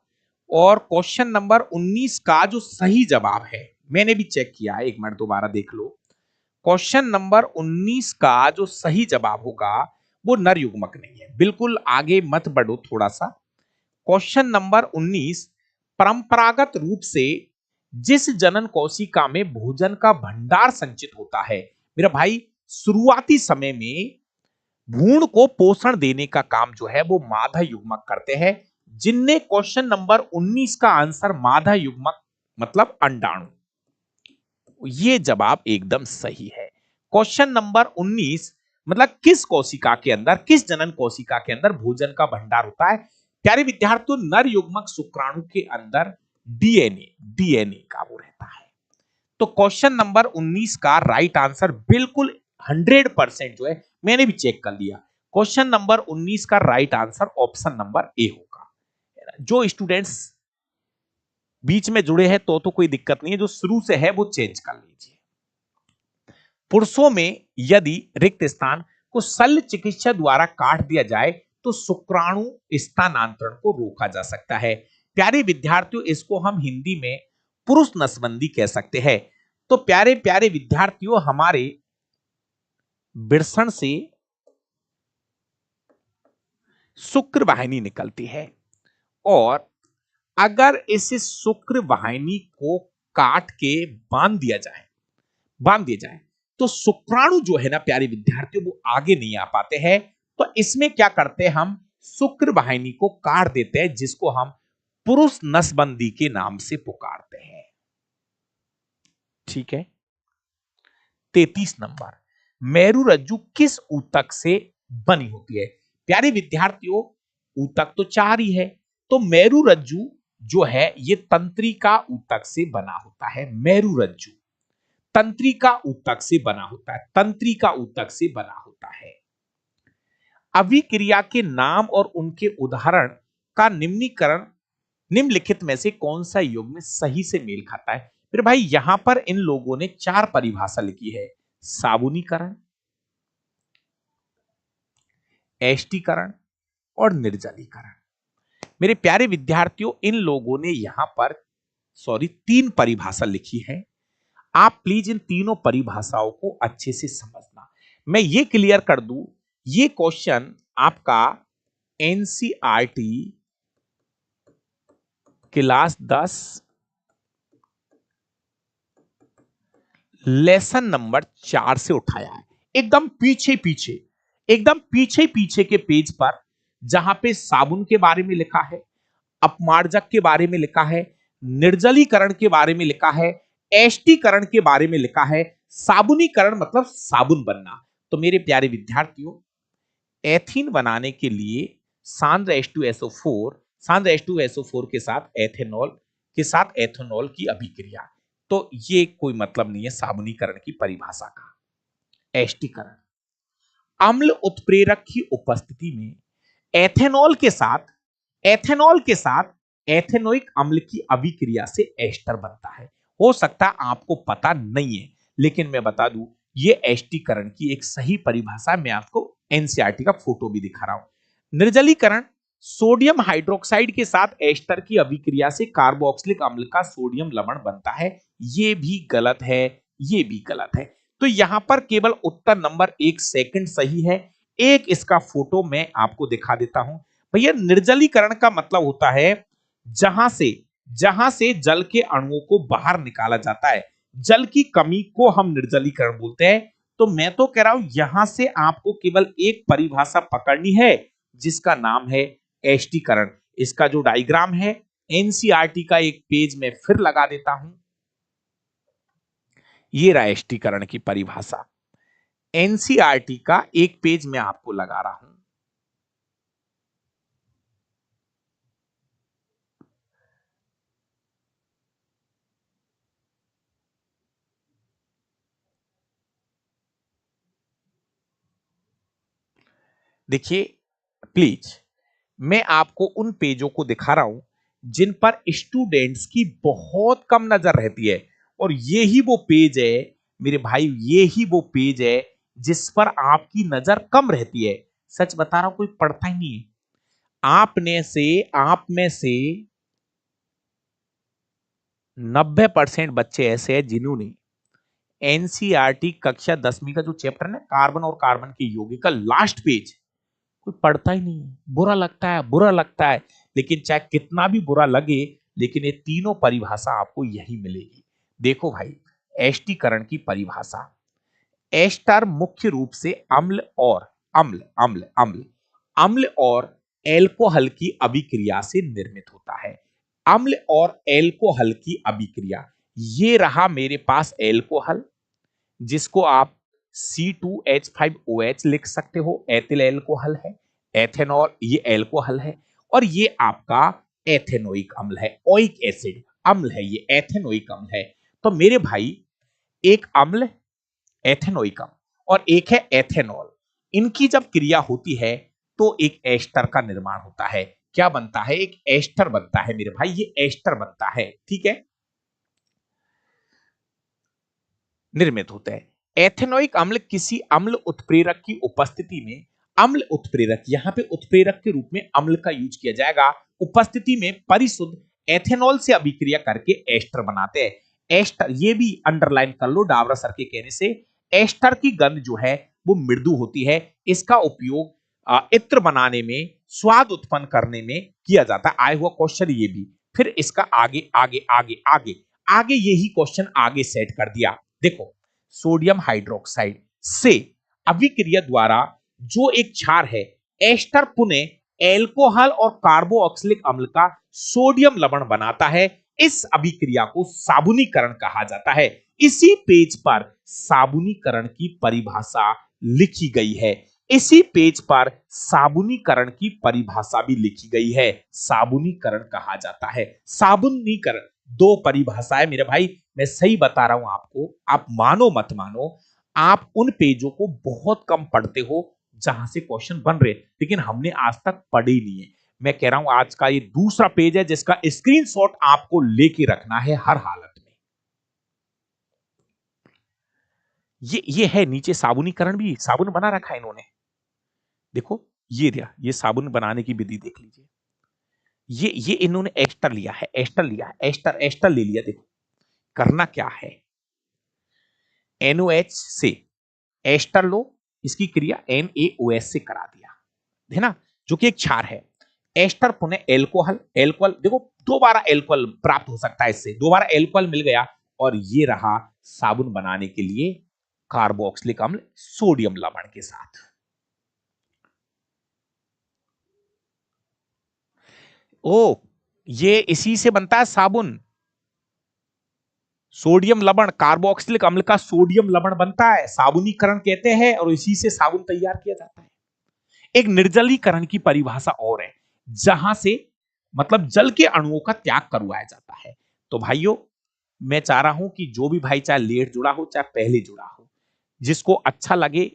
और क्वेश्चन नंबर 19 का जो सही जवाब है, मैंने भी चेक किया है, एक मिनट दोबारा देख लो। क्वेश्चन नंबर 19 का जो सही जवाब होगा वो नर युग्मक नहीं है। बिल्कुल आगे मत बढ़ो थोड़ा सा। क्वेश्चन नंबर 19, परंपरागत रूप से जिस जनन कोशिका में भोजन का भंडार संचित होता है, मेरा भाई, शुरुआती समय में भ्रूण को पोषण देने का काम जो है वो मादा युग्मक करते हैं। जिनने क्वेश्चन नंबर 19 का आंसर मादा युग्मक मतलब अंडाणु, ये जवाब एकदम सही है। क्वेश्चन नंबर 19 मतलब किस कोशिका के अंदर, किस जनन कोशिका के अंदर भोजन का भंडार होता है? प्यारे विद्यार्थियों, नर युग्मक शुक्राणु के अंदर डीएनए, डीएनए का वो रहता है। तो क्वेश्चन नंबर 19 का राइट आंसर बिल्कुल 100% जो है, मैंने भी चेक कर लिया, क्वेश्चन नंबर 19 का right answer option number A होगा। जो स्टूडेंट्स बीच में जुड़े हैं तो कोई दिक्कत नहीं है, जो शुरू से है वो चेंज कर लीजिए। पुरुषों में यदि रिक्त स्थान को शल्य चिकित्सा द्वारा काट दिया जाए तो शुक्राणु स्थानांतरण को रोका जा सकता है। प्यारे विद्यार्थियों, इसको हम हिंदी में पुरुष नसबंदी कह सकते हैं। तो प्यारे प्यारे विद्यार्थियों, हमारे वृषण से शुक्र वाहिनी निकलती है, और अगर इस शुक्र वाहिनी को काट के बांध दिया जाए तो शुक्राणु जो है ना प्यारे विद्यार्थियों, वो आगे नहीं आ पाते हैं। तो इसमें क्या करते हैं, हम शुक्र वाहिनी को काट देते हैं, जिसको हम पुरुष नसबंदी के नाम से पुकारते हैं। ठीक है। 33 नंबर, मेरु रज्जु किस ऊतक से बनी होती है? प्यारे विद्यार्थियों, ऊतक तो चार ही है, तो मेरु रज्जु जो है ये तंत्रिका ऊतक से बना होता है। मेरु रज्जु तंत्रिका ऊतक से बना होता है, तंत्रिका ऊतक से बना होता है। अभिक्रिया के नाम और उनके उदाहरण का निम्नलिखित में से कौन सा युग्म सही से मेल खाता है? फिर भाई यहां पर इन लोगों ने चार परिभाषा लिखी है: साबुनीकरण, एष्टीकरण और निर्जलीकरण। मेरे प्यारे विद्यार्थियों, इन लोगों ने यहां पर तीन परिभाषा लिखी है। आप प्लीज इन तीनों परिभाषाओं को अच्छे से समझना। मैं ये क्लियर कर दूं, ये क्वेश्चन आपका एनसीईआरटी क्लास 10 लेसन नंबर 4 से उठाया है। एकदम पीछे पीछे, एकदम पीछे पीछे के पेज पर, जहां पे साबुन के बारे में लिखा है, अपमार्जक के बारे में लिखा है, निर्जलीकरण के बारे में लिखा है, एष्टीकरण के बारे में लिखा है। साबुनीकरण मतलब साबुन बनना। तो मेरे प्यारे विद्यार्थियों, एथीन बनाने के लिए सांद्र H2SO4, सांद्र H2SO4 के साथ एथेनॉल के साथ एथेनॉल की अभिक्रिया, तो ये कोई मतलब नहीं है साबुनीकरण की परिभाषा का। एष्टीकरण, अम्ल उत्प्रेरक की उपस्थिति में एथेनॉल के साथ एथेनॉल के साथ एथेनोइक अम्ल की अभिक्रिया से एस्टर बनता है। हो सकता है आपको पता नहीं है, लेकिन मैं बता दूं, ये एष्टीकरण की एक सही परिभाषा। मैं आपको एनसीईआरटी का फोटो भी दिखा रहा हूं। निर्जलीकरण, सोडियम हाइड्रोक्साइड के साथ एस्टर की अभिक्रिया से कार्बोक्सिलिक अम्ल का सोडियम लवण बनता है। ये भी गलत है, ये भी गलत है। तो यहां पर केवल उत्तर नंबर 1 सही है। एक इसका फोटो मैं आपको दिखा देता हूं। भैया, निर्जलीकरण का मतलब होता है जहां से जहां से जल के अणुओं को बाहर निकाला जाता है, जल की कमी को हम निर्जलीकरण बोलते हैं। तो मैं तो कह रहा हूं यहां से आपको केवल एक परिभाषा पकड़नी है, जिसका नाम है एष्टीकरण। इसका जो डायग्राम है एनसीईआरटी का एक पेज में फिर लगा देता हूं। ये रहा एष्टीकरण की परिभाषा, एनसीईआरटी का एक पेज में आपको लगा रहा हूं। देखिए प्लीज, मैं आपको उन पेजों को दिखा रहा हूं जिन पर स्टूडेंट्स की बहुत कम नजर रहती है। और ये ही वो पेज है मेरे भाई, ये ही वो पेज है जिस पर आपकी नजर कम रहती है। सच बता रहा हूं, कोई पढ़ता ही नहीं है। आप में से 90% बच्चे ऐसे हैं जिन्होंने एनसीईआरटी कक्षा 10वीं का जो चैप्टर है ना, कार्बन और कार्बन के यौगिक का लास्ट पेज, कोई पढ़ता ही नहीं है। बुरा लगता है, बुरा लगता है। लेकिन चाहे कितना भी बुरा लगे, लेकिन ये तीनों परिभाषा आपको यही मिलेगी। देखो भाई, एस्टीकरण की परिभाषा, एस्टर मुख्य रूप से अम्ल और अम्ल अम्ल अम्ल अम्ल और एल्कोहल की अभिक्रिया से निर्मित होता है। अम्ल और एल्कोहल की अभिक्रिया, ये रहा मेरे पास एल्कोहल, जिसको आप C2H5OH लिख सकते हो, एथिल एल्कोहल है। एथेनॉल, ये एल्कोहल है। और ये आपका एथेनोइक अम्ल है, ओइक एसिड अम्ल है, ये एथेनोइक अम्ल है। तो मेरे भाई, एक अम्ल एथेनोइक अम्ल और एक है एथेनॉल, इनकी जब क्रिया होती है तो एक एस्टर का निर्माण होता है। क्या बनता है? एक एस्टर बनता है मेरे भाई, ये एस्टर बनता है, ठीक है, निर्मित होता है। एथेनोइक अम्ल किसी अम्ल उत्प्रेरक की उपस्थिति में, अम्ल उत्प्रेरक, यहां पे उत्प्रेरक के रूप में अम्ल का यूज किया जाएगा, उपस्थिति में परिशुद्ध एथेनॉल से अभिक्रिया करके एस्टर बनाते हैं। एस्टर, ये भी अंडरलाइन कर लो डाबरा सर के कहने से। एस्टर की गंध जो है वो मृदु होती है। इसका उपयोग इत्र बनाने में, स्वाद उत्पन्न करने में किया जाता है। आया हुआ क्वेश्चन ये भी। फिर इसका आगे आगे आगे आगे आगे यही क्वेश्चन आगे सेट कर दिया। देखो, सोडियम हाइड्रोक्साइड से अभिक्रिया द्वारा जो एक क्षार है, एस्टर पुनः एल्कोहल और कार्बोक्सिलिक अम्ल का सोडियम लवण बनाता है। इस अभिक्रिया को साबुनीकरण कहा जाता है। इसी पेज पर साबुनीकरण की परिभाषा लिखी गई है। इसी पेज पर साबुनीकरण की परिभाषा भी लिखी गई है। साबुनीकरण कहा जाता है, साबुनीकरण। दो परिभाषाएं मेरे भाई, मैं सही बता रहा हूं आपको, आप मानो मत मानो, आप उन पेजों को बहुत कम पढ़ते हो जहां से क्वेश्चन बन रहे, लेकिन हमने आज तक पढ़े ही नहीं है। मैं कह रहा हूं आज का ये दूसरा पेज है जिसका स्क्रीनशॉट आपको लेके रखना है हर हालत में। ये है नीचे साबुनीकरण, भी साबुन बना रखा है इन्होंने। देखो, ये दिया, ये साबुन बनाने की विधि देख लीजिए। ये इन्होंने एस्टर लिया है, एस्टर लिया है, एस्टर एस्टर ले लिया। देखो करना क्या है, NOH से एस्टर लो, इसकी क्रिया NaOH से करा दिया, है ना, जो कि एक क्षार है। एस्टर पुनः एल्कोहल, एल्कोहल देखो दोबारा एल्कोहल प्राप्त हो सकता है, इससे दोबारा एल्कोहल मिल गया। और ये रहा साबुन बनाने के लिए कार्बोक्सिलिक अम्ल सोडियम लवण के साथ। ओ, ये इसी से बनता है साबुन। सोडियम लवण, कार्बोक्सिलिक अम्ल का सोडियम लवण बनता है, साबुनीकरण कहते हैं, और इसी से साबुन तैयार किया जाता है। एक निर्जलीकरण की परिभाषा और है, जहां से मतलब जल के अणुओं का त्याग करवाया जाता है। तो भाइयों, मैं चाह रहा हूं कि जो भी भाई चाहे लेट जुड़ा हो चाहे पहले जुड़ा हो, जिसको अच्छा लगे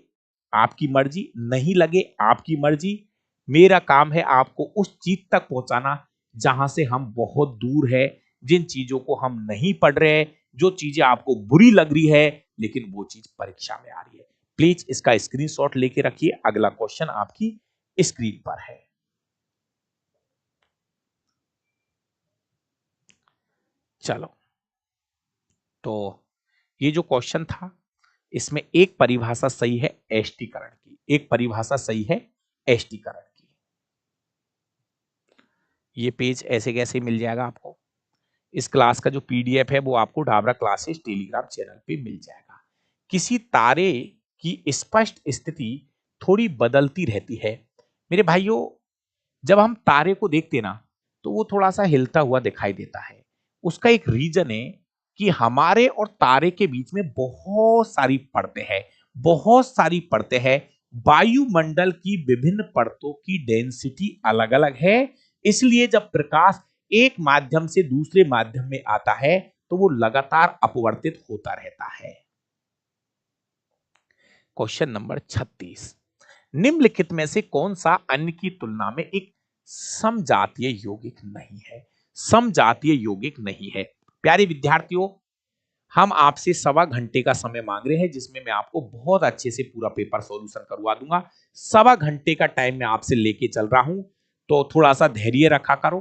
आपकी मर्जी, नहीं लगे आपकी मर्जी। मेरा काम है आपको उस चीज तक पहुंचाना जहां से हम बहुत दूर है, जिन चीजों को हम नहीं पढ़ रहे हैं, जो चीजें आपको बुरी लग रही है, लेकिन वो चीज परीक्षा में आ रही है। प्लीज इसका स्क्रीनशॉट लेके रखिए। अगला क्वेश्चन आपकी स्क्रीन पर है। चलो, तो ये जो क्वेश्चन था, इसमें एक परिभाषा सही है एस्टीकरण की, एक परिभाषा सही है एस्टीकरण की। ये पेज ऐसे कैसे मिल जाएगा आपको? इस क्लास का जो PDF है वो आपको डाबरा क्लासेस टेलीग्राम चैनल पे मिल जाएगा। किसी तारे की स्पष्ट स्थिति थोड़ी बदलती रहती है। मेरे भाइयों, जब हम तारे को देखते ना, तो वो थोड़ा सा हिलता हुआ दिखाई देता है। उसका एक रीजन है कि हमारे और तारे के बीच में बहुत सारी परतें हैं, बहुत सारी परतें हैं। वायुमंडल की विभिन्न परतों की डेंसिटी अलग अलग है। इसलिए जब प्रकाश एक माध्यम से दूसरे माध्यम में आता है तो वो लगातार अपवर्तित होता रहता है। क्वेश्चन नंबर 36, निम्नलिखित में से कौन सा अन्य की तुलना में एक समजातीय यौगिक नहीं है? समजातीय यौगिक नहीं है। प्यारे विद्यार्थियों, हम आपसे 1.25 घंटे का समय मांग रहे हैं, जिसमें मैं आपको बहुत अच्छे से पूरा पेपर सॉल्यूशन करवा दूंगा। 1.25 घंटे का टाइम मैं आपसे लेके चल रहा हूं, तो थोड़ा सा धैर्य रखा करो,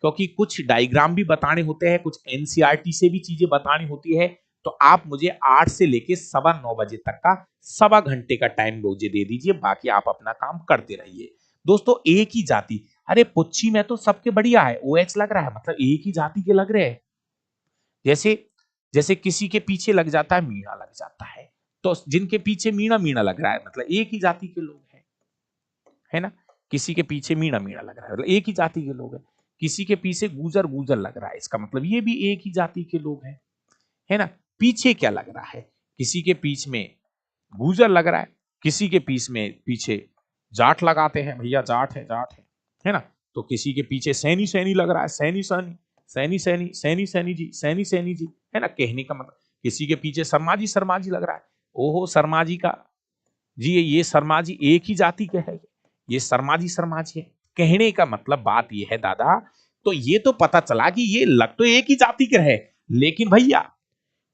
क्योंकि कुछ डायग्राम भी बताने होते हैं, कुछ एनसीईआरटी से भी चीजें बतानी होती है। तो आप मुझे 8 से लेके 9:15 बजे तक का 1.25 घंटे का टाइम मुझे दे दीजिए, बाकी आप अपना काम करते रहिए। दोस्तों, एक ही जाति, अरे पुच्छी में तो सबके बढ़िया है, OH लग रहा है, मतलब एक ही जाति के लग रहे हैं। जैसे जैसे किसी के पीछे लग जाता है मीणा लग जाता है, तो जिनके पीछे मीणा मीणा लग रहा है मतलब एक ही जाति के लोग हैं, है ना। किसी के पीछे मीणा मीणा लग रहा है मतलब एक ही जाति के लोग हैं। किसी के पीछे गुजर गुजर लग रहा है, इसका मतलब ये भी एक ही जाति के लोग हैं, है ना। पीछे क्या लग रहा है, किसी के पीछ में गुजर लग रहा है, किसी के पीछे जाट लगाते हैं, भैया जाट है ना। तो किसी के पीछे सैनी सैनी लग रहा है, सैनी सैनी सैनी सैनी सैनी सैनी जी, सैनी सैनी जी, है ना। कहने का मतलब किसी के पीछे शर्मा जी लग रहा है, ओहो शर्मा जी का जी, ये शर्मा जी एक ही जाति के है, ये शर्मा जी है। कहने का मतलब बात ये है दादा, तो ये तो पता चला कि ये लग तो एक ही जाति के रहे, लेकिन भैया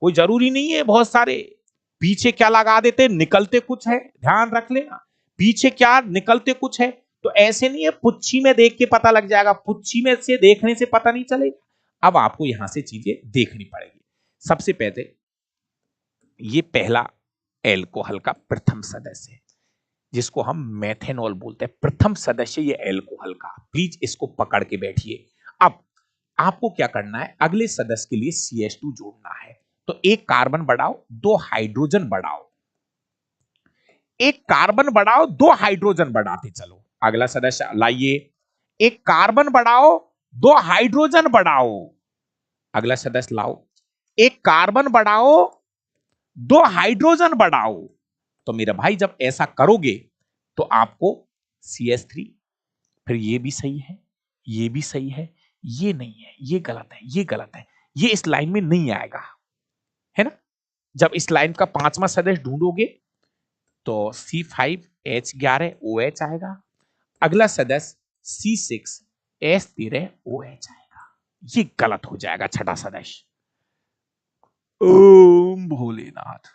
कोई जरूरी नहीं है, बहुत सारे पीछे क्या लगा देते, निकलते कुछ है, ध्यान रख लेना, पीछे क्या निकलते कुछ है। तो ऐसे नहीं है पुच्छी में देख के पता लग जाएगा, पुच्छी में से देखने से पता नहीं चलेगा। अब आपको यहां से चीजें देखनी पड़ेगी। सबसे पहले ये पहला एल्कोहल का प्रथम सदस्य है, जिसको हम मेथेनॉल बोलते हैं, प्रथम सदस्य ये एल्कोहल का। प्लीज इसको पकड़ के बैठिए। अब आपको क्या करना है, अगले सदस्य के लिए CH2 जोड़ना है। तो एक कार्बन बढ़ाओ, 2 हाइड्रोजन बढ़ाओ, एक कार्बन बढ़ाओ, 2 हाइड्रोजन बढ़ाते चलो। अगला सदस्य लाइए, एक कार्बन बढ़ाओ, 2 हाइड्रोजन बढ़ाओ। अगला सदस्य लाओ, एक कार्बन बढ़ाओ, 2 हाइड्रोजन बढ़ाओ। तो मेरा भाई जब ऐसा करोगे तो आपको CH3, फिर ये भी सही है, ये भी सही है, ये नहीं है, ये गलत है, ये गलत है, ये इस लाइन में नहीं आएगा, है ना। जब इस लाइन का 5वां सदस्य ढूंढोगे तो C5H11OH आएगा। अगला सदस्य C6H13OH आएगा। ये गलत हो जाएगा छठा सदस्य। ओम भोलेनाथ।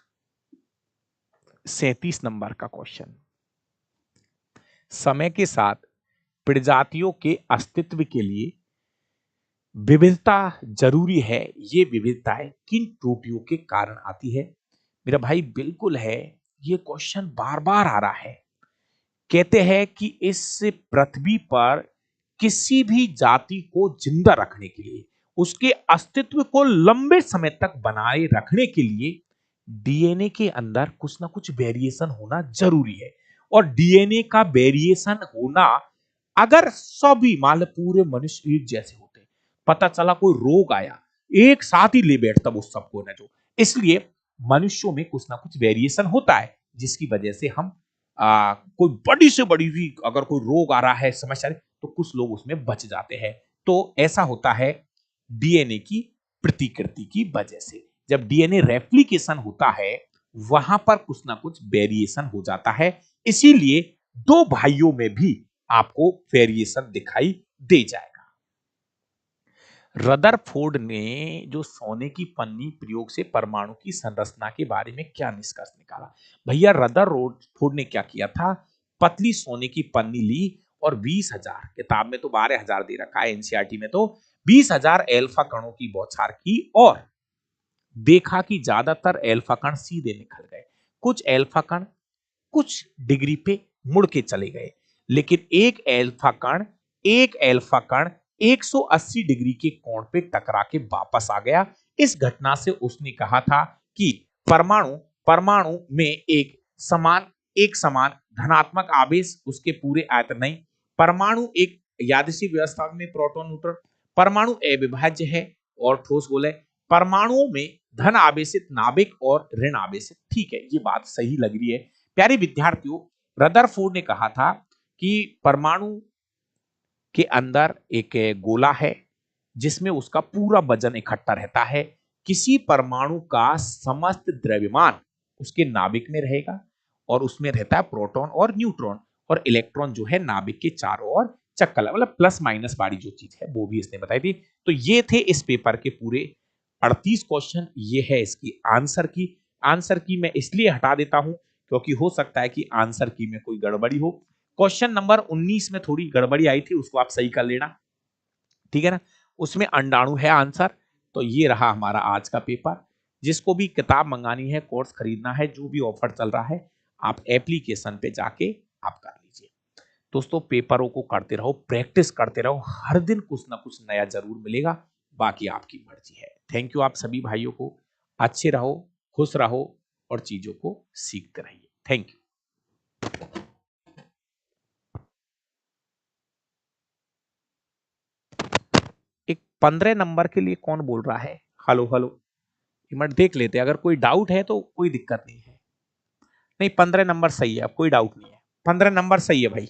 37 नंबर का क्वेश्चन, समय के साथ प्रजातियों के अस्तित्व के लिए विविधता जरूरी है, ये विविधताएं किन त्रुटियों के कारण आती है। मेरा भाई बिल्कुल है, ये क्वेश्चन बार बार आ रहा है। कहते हैं कि इस पृथ्वी पर किसी भी जाति को जिंदा रखने के लिए, उसके अस्तित्व को लंबे समय तक बनाए रखने के लिए DNA के अंदर कुछ ना कुछ वेरिएशन होना जरूरी है। और DNA का वेरिएशन होना, अगर सभी मान लो पूरे मनुष्य एक जैसे होते, पता चला कोई रोग आया, एक साथ ही ले बैठता वो सबको न, जो इसलिए मनुष्यों में कुछ ना कुछ वेरिएशन होता है, जिसकी वजह से हम कोई बड़ी से बड़ी भी अगर कोई रोग आ रहा है, समस्या तो कुछ लोग उसमें बच जाते हैं। तो ऐसा होता है DNA की प्रतिकृति की वजह से। जब DNA रेप्लिकेशन होता है, वहां पर कुछ ना कुछ वेरिएशन हो जाता है, इसीलिए दो भाइयों में भी आपको वेरिएशन दिखाई दे जाएगा। रदरफोर्ड ने जो सोने की पन्नी प्रयोग से परमाणु की संरचना के बारे में क्या निष्कर्ष निकाला। भैया रदरफोर्ड ने क्या किया था, पतली सोने की पन्नी ली और 20,000, किताब में तो 12,000 दे रखा है, एनसीईआरटी में तो 20,000 एल्फा कणों की बौछार की और देखा कि ज्यादातर एल्फा कण सीधे निकल गए, कुछ एल्फा कण कुछ डिग्री पे मुड़ के चले गए, लेकिन एक एल्फा कण 180 डिग्री के कोण पे टकरा के वापस आ गया। इस घटना से उसने कहा था कि परमाणु परमाणु में एक समान धनात्मक आवेश उसके पूरे आयतन नहीं, परमाणु एक यादृच्छिक व्यवस्था में प्रोटॉन न्यूट्रॉन, परमाणु अविभाज्य है और ठोस गोल है, परमाणुओं में धन आवेशित नाभिक और ऋण आवेशित। ठीक है, ये बात सही लग रही है। प्यारे विद्यार्थियों, रदरफोर्ड ने कहा था कि परमाणु के अंदर एक गोला है जिसमें उसका पूरा वजन इकट्ठा रहता है। किसी परमाणु का समस्त द्रव्यमान उसके नाभिक में रहेगा और उसमें रहता है प्रोटॉन और न्यूट्रॉन, और इलेक्ट्रॉन जो है नाभिक के चारों ओर चक्कर मतलब प्लस माइनस वाली जो चीज है वो भी इसने बताई थी। तो ये थे इस पेपर के पूरे 38 क्वेश्चन। ये है इसकी आंसर की। आंसर की मैं इसलिए हटा देता हूं क्योंकि हो सकता है कि आंसर की में कोई गड़बड़ी हो। क्वेश्चन नंबर 19 में थोड़ी गड़बड़ी आई थी, उसको आप सही कर लेना, ठीक है ना। उसमें अंडाणु है आंसर। तो ये रहा हमारा आज का पेपर। जिसको भी किताब मंगानी है, कोर्स खरीदना है, जो भी ऑफर चल रहा है, आप एप्लीकेशन पे जाके आप कर लीजिए। दोस्तों पेपरों को करते रहो, प्रैक्टिस करते रहो, हर दिन कुछ ना कुछ नया जरूर मिलेगा। बाकी आपकी मर्जी है। थैंक यू आप सभी भाइयों को। अच्छे रहो, खुश रहो और चीजों को सीखते रहिए। Thank you. एक 15 नंबर के लिए कौन बोल रहा है? हेलो हेलो, एक मिनट देख लेते हैं, अगर कोई डाउट है तो कोई दिक्कत नहीं है। नहीं 15 नंबर सही है, अब कोई डाउट नहीं है, 15 नंबर सही है भाई।